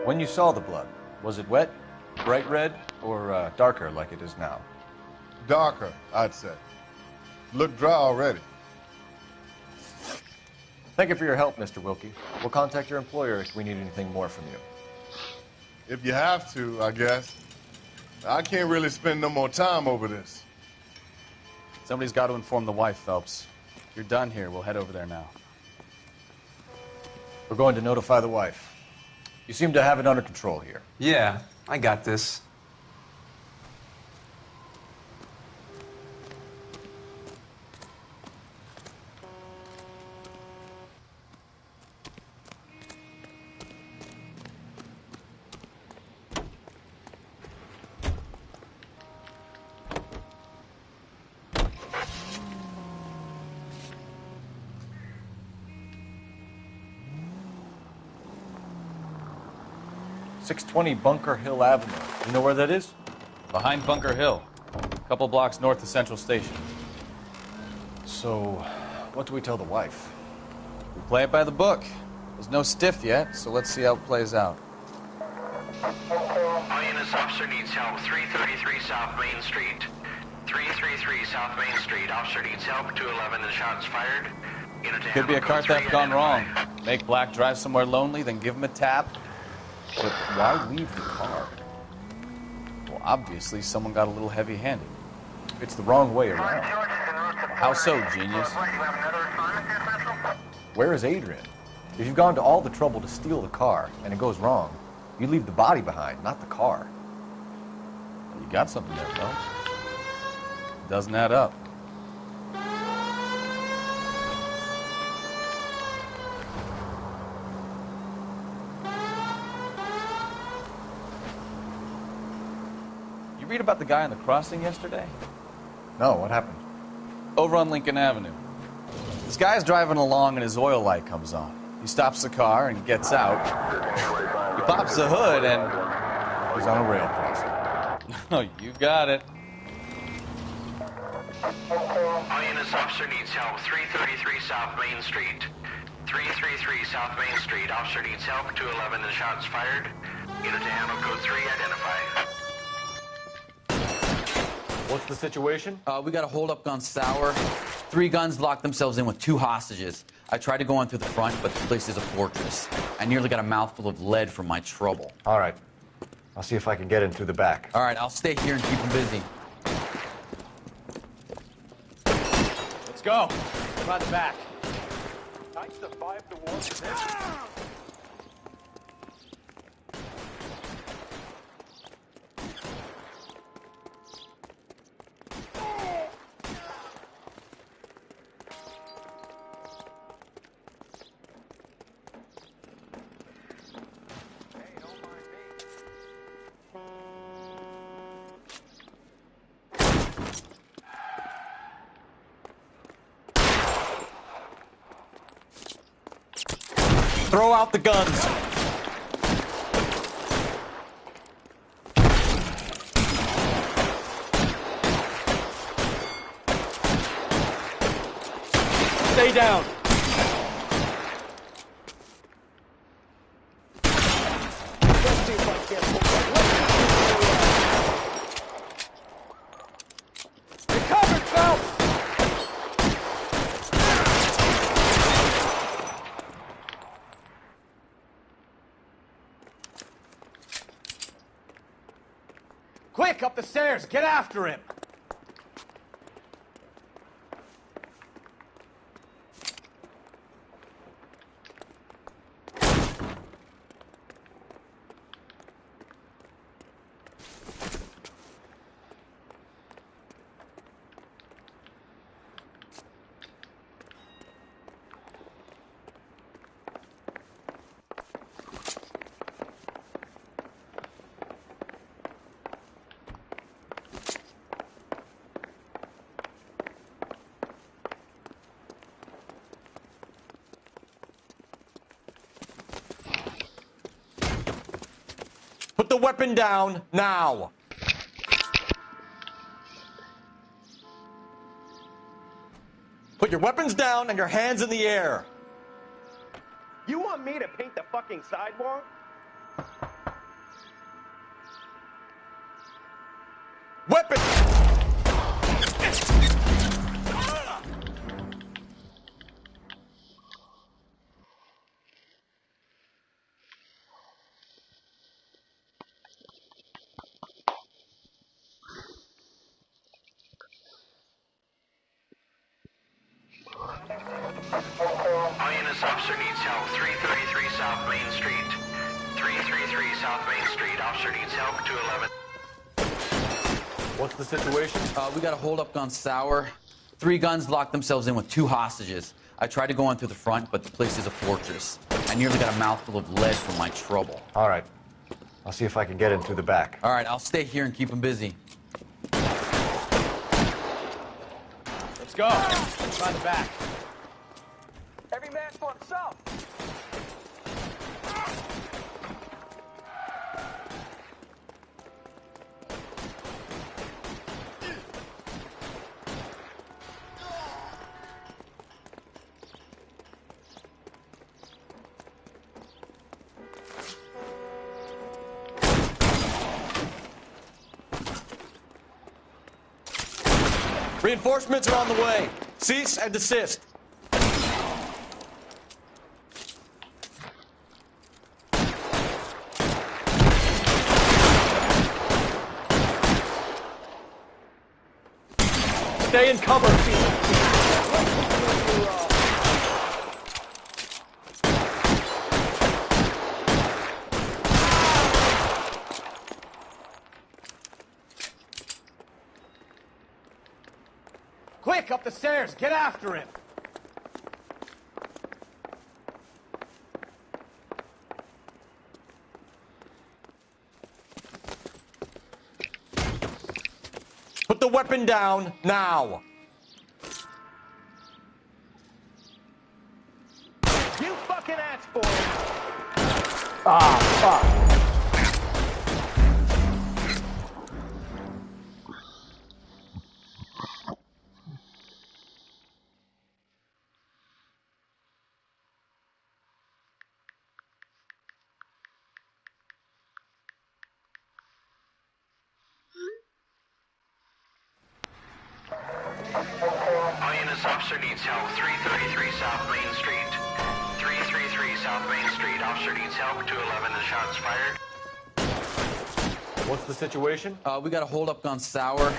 When you saw the blood, was it wet, bright red, or darker like it is now? Darker, I'd say. Looked dry already. Thank you for your help, Mr. Wilkie. We'll contact your employer if we need anything more from you. If you have to, I guess. I can't really spend no more time over this. Somebody's got to inform the wife, Phelps. If you're done here, we'll head over there now. We're going to notify the wife. You seem to have it under control here. Yeah, I got this. .620 Bunker Hill Avenue. You know where that is? Behind Bunker Hill. A couple blocks north of Central Station. So, what do we tell the wife? We play it by the book. There's no stiff yet, so let's see how it plays out. All units, officer needs help. 333 South Main Street. 333 South Main Street. Officer needs help. 211 and shots fired. Unit to Could be a handle car code 3, theft gone identify. wrong. Make Black drive somewhere lonely, then give him a tap. But why leave the car? Well, obviously someone got a little heavy-handed. It's the wrong way around. How so, genius? Where is Adrian? If you've gone to all the trouble to steal the car and it goes wrong, you leave the body behind, not the car. You got something there, Bill. Doesn't add up. You read about the guy on the crossing yesterday? No, what happened? Over on Lincoln Avenue. This guy's driving along and his oil light comes on. He stops the car and gets out. He pops the hood and... he's on a rail crossing. Oh, you got it. All units, officer needs help. 333 South Main Street. 333 South Main Street. Officer needs help. 211 and shots fired. Unit to handle code 3, identify. What's the situation? We got a hold-up gun sour. 3 guns locked themselves in with 2 hostages. I tried to go in through the front, but the place is a fortress. I nearly got a mouthful of lead from my trouble. All right. I'll see if I can get in through the back. All right, I'll stay here and keep them busy. Let's go. By the back. Knights survived the war. Throw out the guns. Stay down. Quick, up the stairs. Get after him. Put the weapon down now. Put your weapons down and your hands in the air. You want me to paint the fucking sidewalk? Weapon! All units, officer needs help. 333 South Main Street. 333 South Main Street. Officer needs help. 211. What's the situation? We got a holdup gone sour. 3 guns locked themselves in with 2 hostages. I tried to go in through the front, but the place is a fortress. I nearly got a mouthful of lead from my trouble. All right. I'll see if I can get in through the back. All right, I'll stay here and keep them busy. Let's go. By the back. Every man for himself. Reinforcements are on the way. Cease and desist. Stay in cover. Quick, up the stairs. Get after him. Put the weapon down now. You fucking asked for it. Ah, fuck. All units, officer needs help. 333 South Main Street. 333 South Main Street. Officer needs help. 211 and shots fired. What's the situation? We got a holdup gone sour.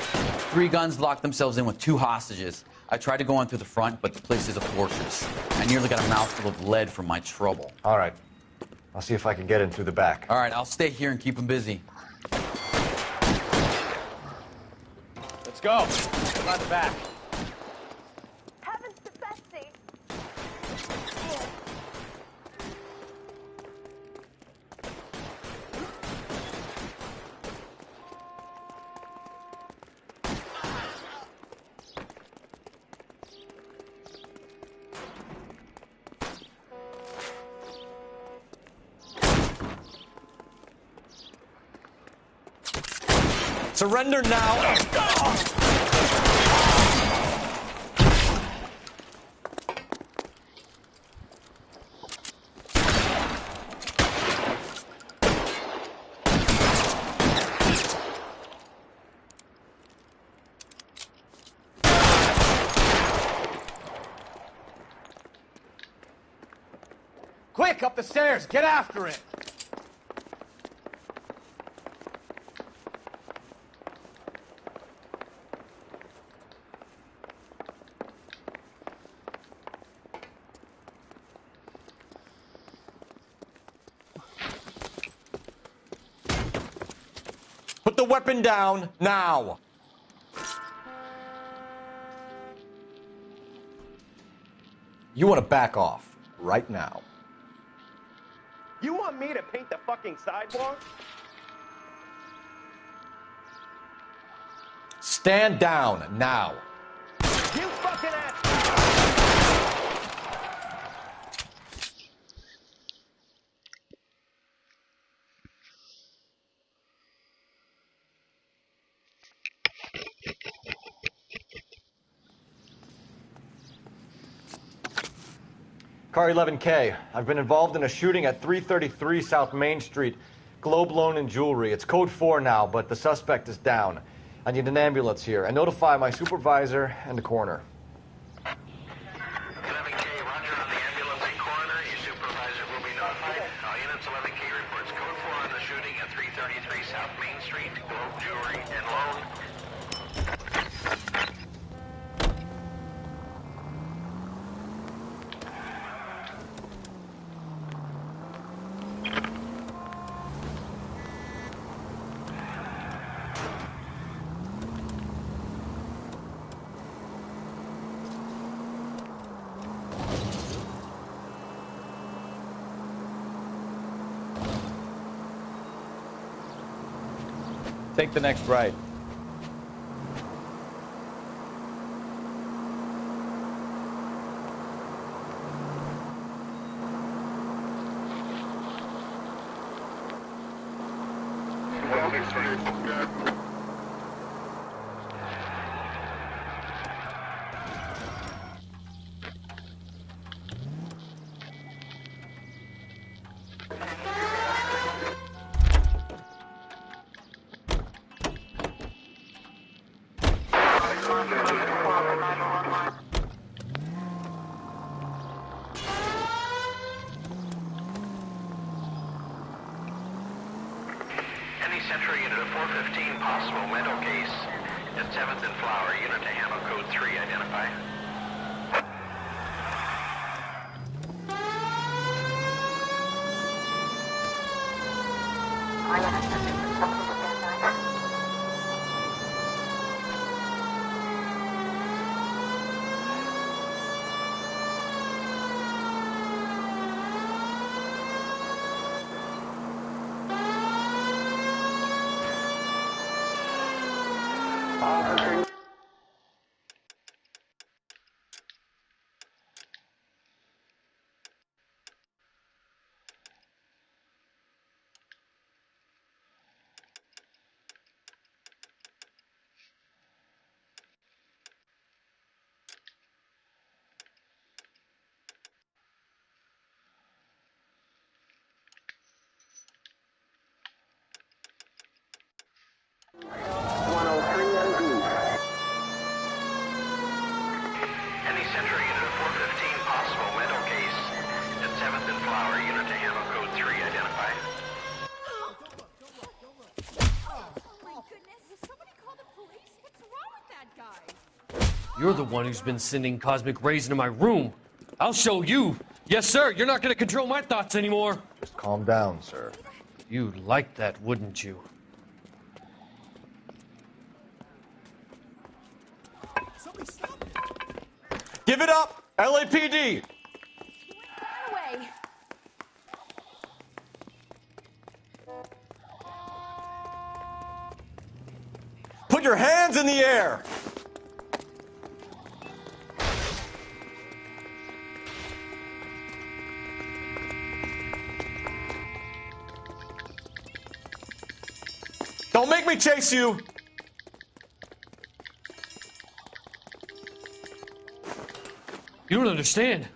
3 guns locked themselves in with 2 hostages. I tried to go in through the front, but the place is a fortress. I nearly got a mouthful of lead from my trouble. All right. I'll see if I can get in through the back. All right, I'll stay here and keep them busy. Let's go. By the back. Heavens to Betsy. Surrender now. Quick, up the stairs. Get after it. Put the weapon down now. You want to back off right now. You want me to paint the fucking sidewalk? Stand down now. You fucking ass! Car 11K, I've been involved in a shooting at 333 South Main Street. Globe Loan and Jewelry. It's code 4 now, but the suspect is down. I need an ambulance here. And notify my supervisor and the coroner. 11K, roger on the ambulance and coroner. Your supervisor will be notified. All units, 11K reports code 4 on the shooting at 333 South Main Street. Globe Jewelry and Loan. Take the next right. Any Central unit of 415, possible mental case at 7th and Flower. Unit to handle code 3, identify. Any Central unit of 415, possible mental case at 7th and Flower. Unit to handle code 3, identify. You're the one who's been sending cosmic rays into my room. I'll show you. Yes, sir. You're not going to control my thoughts anymore. Just calm down, sir. You'd like that, wouldn't you? Give it up, LAPD. Away. Put your hands in the air. Don't make me chase you. You don't understand.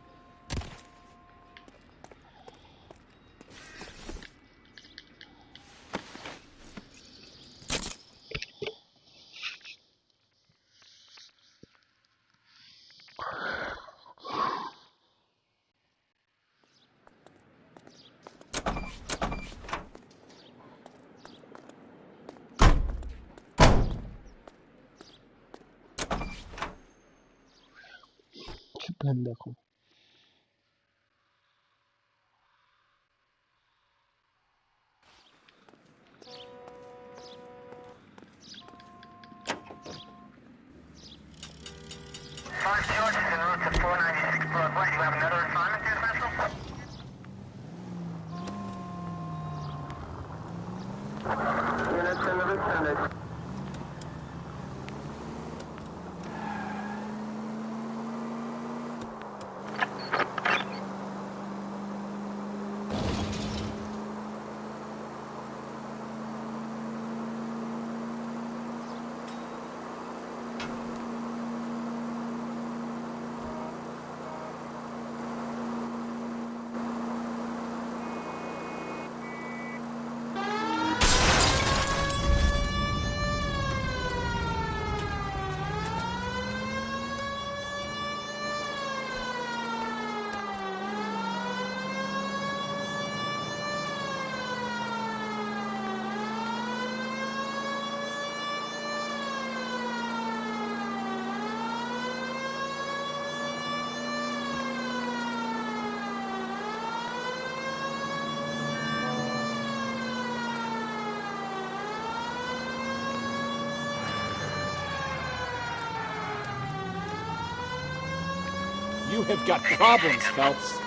Qué pendejo. Five charges en route to 496 Broadway. You have another assignment there, Central? Units in the vicinity. You have got problems, Phelps.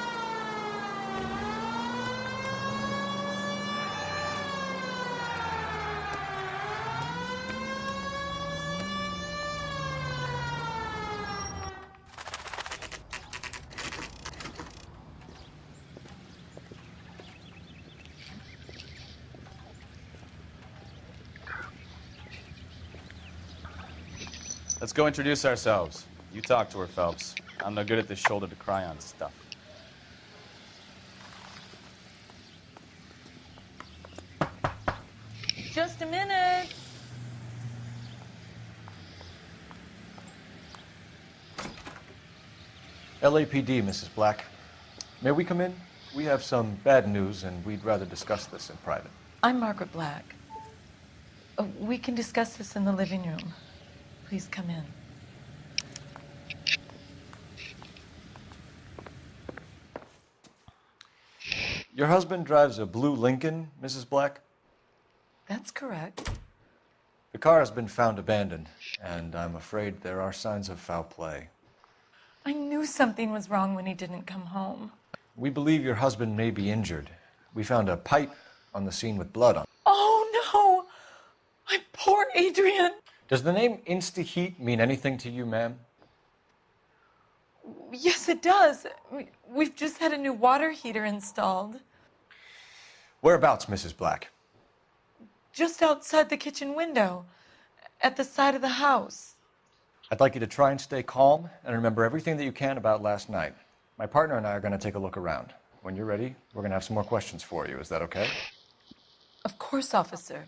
Let's go introduce ourselves. You talk to her, Phelps. I'm no good at this shoulder to cry on stuff. Just a minute. LAPD, Mrs. Black. May we come in? We have some bad news, and we'd rather discuss this in private. I'm Margaret Black. We can discuss this in the living room. Please come in. Your husband drives a blue Lincoln, Mrs. Black? That's correct. The car has been found abandoned, and I'm afraid there are signs of foul play. I knew something was wrong when he didn't come home. We believe your husband may be injured. We found a pipe on the scene with blood on it. Oh, no! My poor Adrian! Does the name Insta-Heat mean anything to you, ma'am? Yes, it does. We've just had a new water heater installed. Whereabouts, Mrs. Black? Just outside the kitchen window, at the side of the house. I'd like you to try and stay calm and remember everything that you can about last night. My partner and I are going to take a look around. When you're ready, we're going to have some more questions for you. Is that okay? Of course, officer.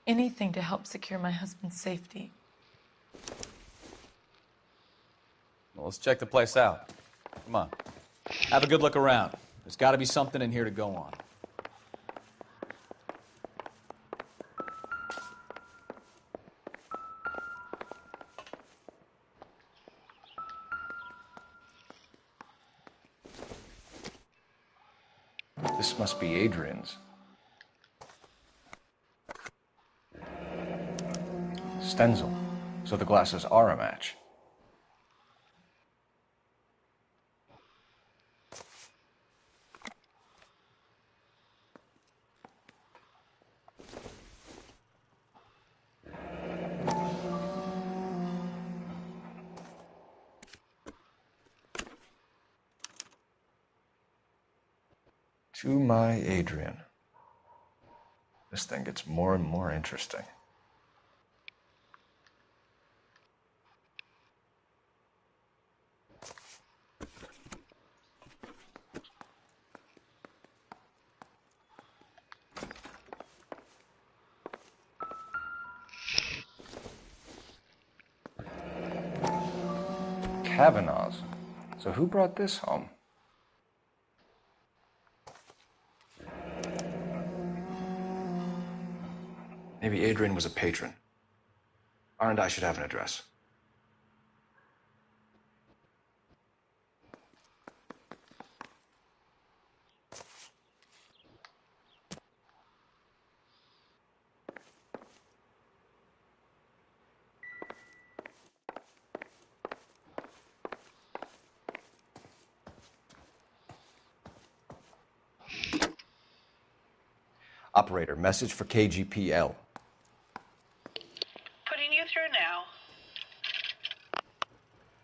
Anything to help secure my husband's safety. Well, let's check the place out. Come on. Have a good look around. There's got to be something in here to go on. This must be Adrian's. Stencil. So the glasses are a match. To my Adrian. This thing gets more and more interesting. Kavanaugh's. So who brought this home? Maybe Adrian was a patron. R&I should have an address. Operator, message for KGPL. Putting you through now.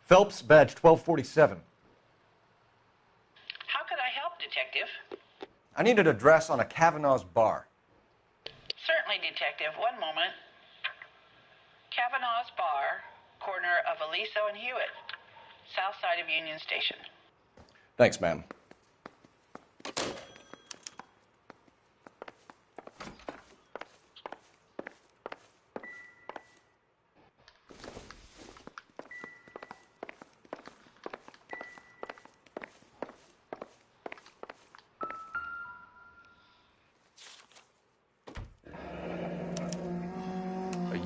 Phelps, badge 1247. How could I help, Detective? I need an address on a Kavanaugh's bar. Certainly, Detective. One moment. Kavanaugh's Bar, corner of Aliso and Hewitt, south side of Union Station. Thanks, ma'am.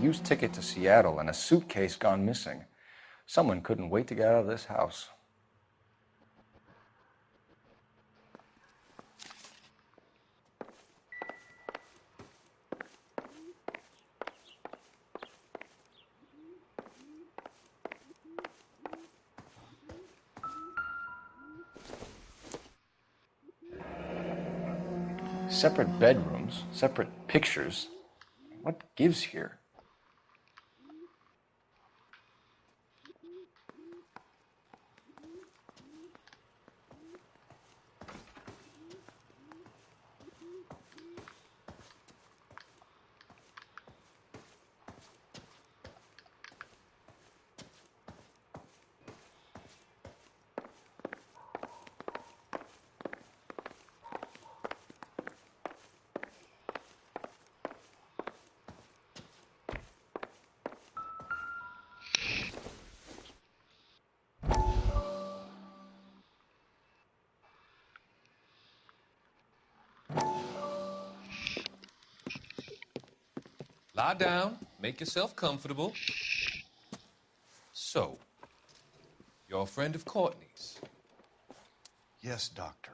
Used ticket to Seattle and a suitcase gone missing. Someone couldn't wait to get out of this house. Separate bedrooms, separate pictures. What gives here? Lie down, make yourself comfortable. So, you're a friend of Courtney's? Yes, Doctor.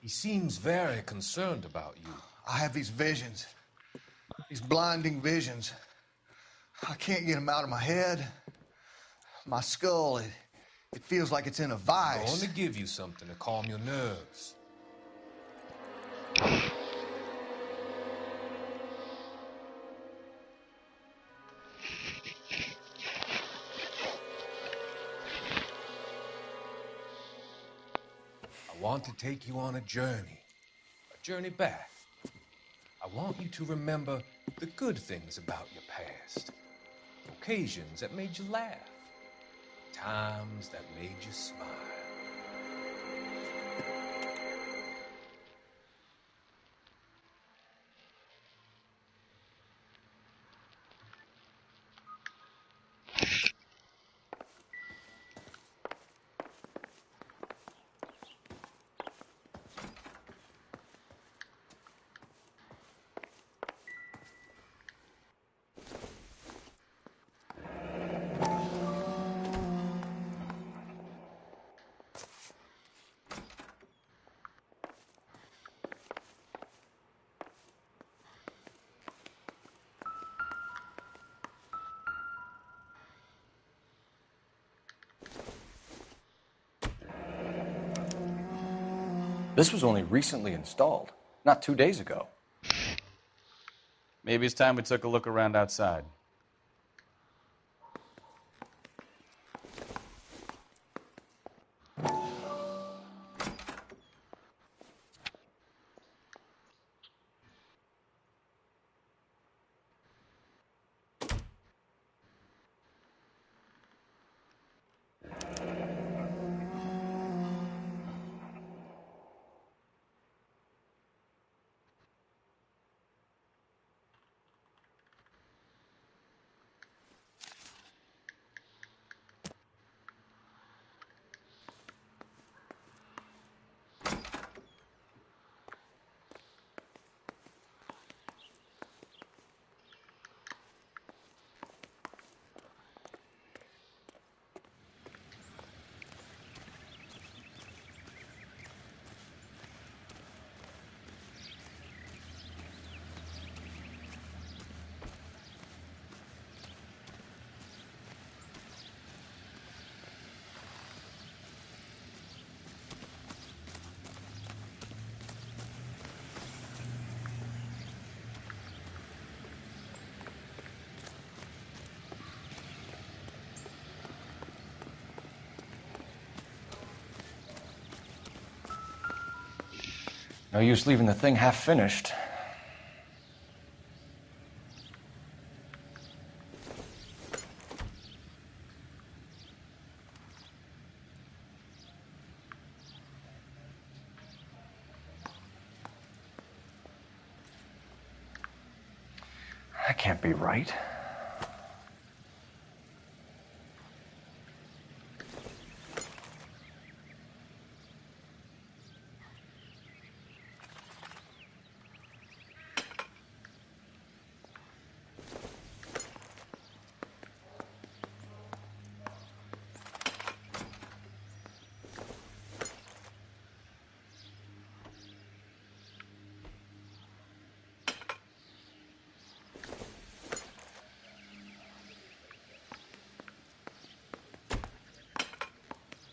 He seems very concerned about you. I have these visions, these blinding visions. I can't get them out of my head. My skull, it feels like it's in a vice. I'm going to give you something to calm your nerves. I want to take you on a journey back. I want you to remember the good things about your past, occasions that made you laugh, times that made you smile. This was only recently installed, not 2 days ago. Maybe it's time we took a look around outside. No use leaving the thing half finished. That can't be right.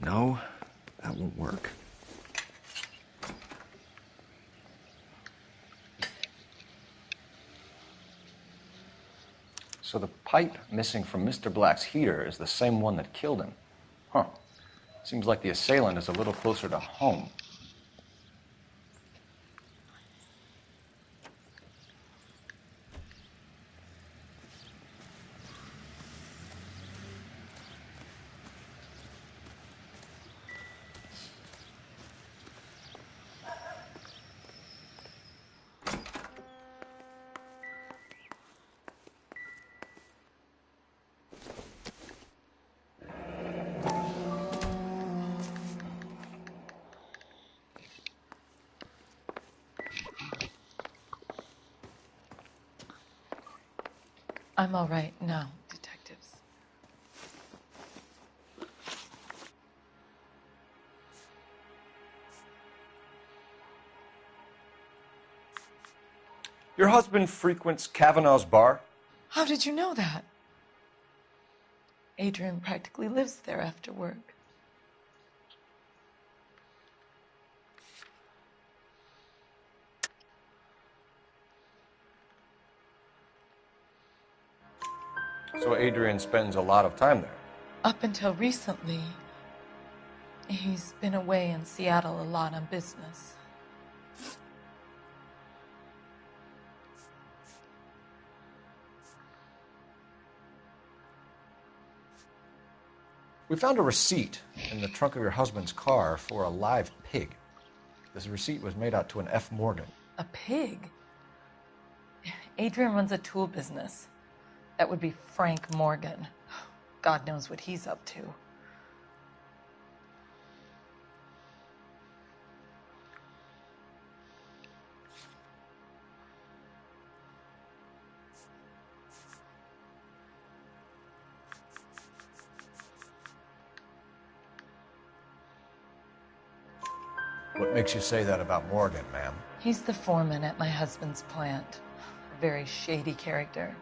No, that won't work. So the pipe missing from Mr. Black's heater is the same one that killed him. Huh. Seems like the assailant is a little closer to home. I'm all right now, detectives. Your husband frequents Kavanaugh's bar? How did you know that? Adrian practically lives there after work. So Adrian spends a lot of time there. Up until recently, he's been away in Seattle a lot on business. We found a receipt in the trunk of your husband's car for a live pig. This receipt was made out to an F. Morgan. A pig? Adrian runs a tool business. That would be Frank Morgan. God knows what he's up to. What makes you say that about Morgan, ma'am? He's the foreman at my husband's plant. A very shady character.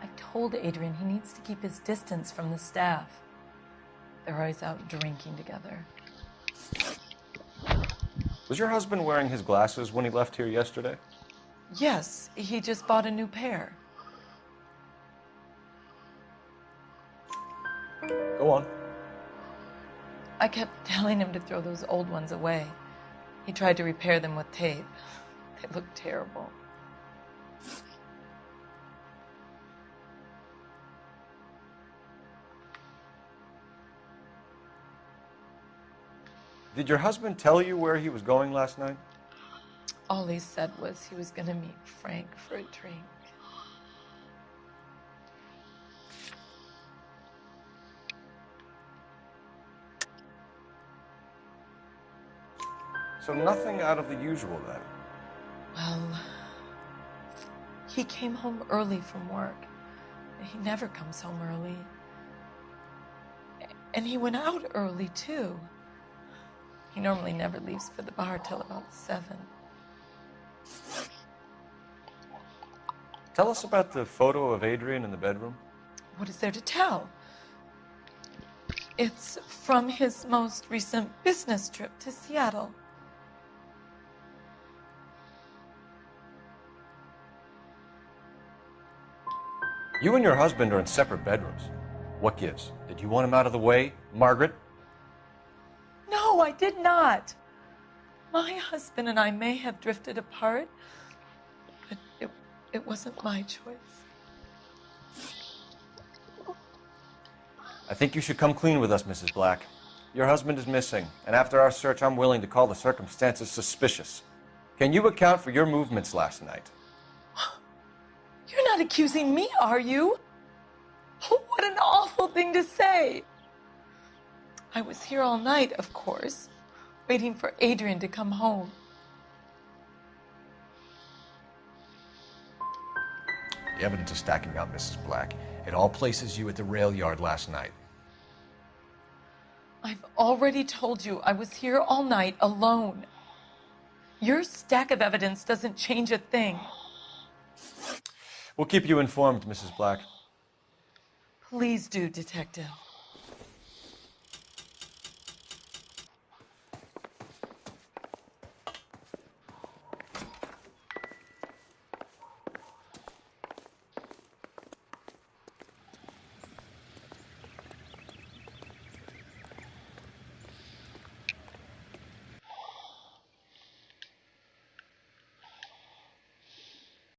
I've told Adrian he needs to keep his distance from the staff. They're always out drinking together. Was your husband wearing his glasses when he left here yesterday? Yes, he just bought a new pair. Go on. I kept telling him to throw those old ones away. He tried to repair them with tape. They look terrible. Did your husband tell you where he was going last night? All he said was he was going to meet Frank for a drink. So nothing out of the usual then? Well, he came home early from work. He never comes home early. And he went out early, too. He normally never leaves for the bar till about 7. Tell us about the photo of Adrian in the bedroom. What is there to tell? It's from his most recent business trip to Seattle. You and your husband are in separate bedrooms. What gives? Did you want him out of the way, Margaret? No, I did not. My husband and I may have drifted apart, but it wasn't my choice. I think you should come clean with us, Mrs. Black. Your husband is missing, and after our search, I'm willing to call the circumstances suspicious. Can you account for your movements last night? You're not accusing me, are you? What an awful thing to say. I was here all night, of course, waiting for Adrian to come home. The evidence is stacking up, Mrs. Black. It all places you at the rail yard last night. I've already told you I was here all night alone. Your stack of evidence doesn't change a thing. We'll keep you informed, Mrs. Black. Please do, Detective.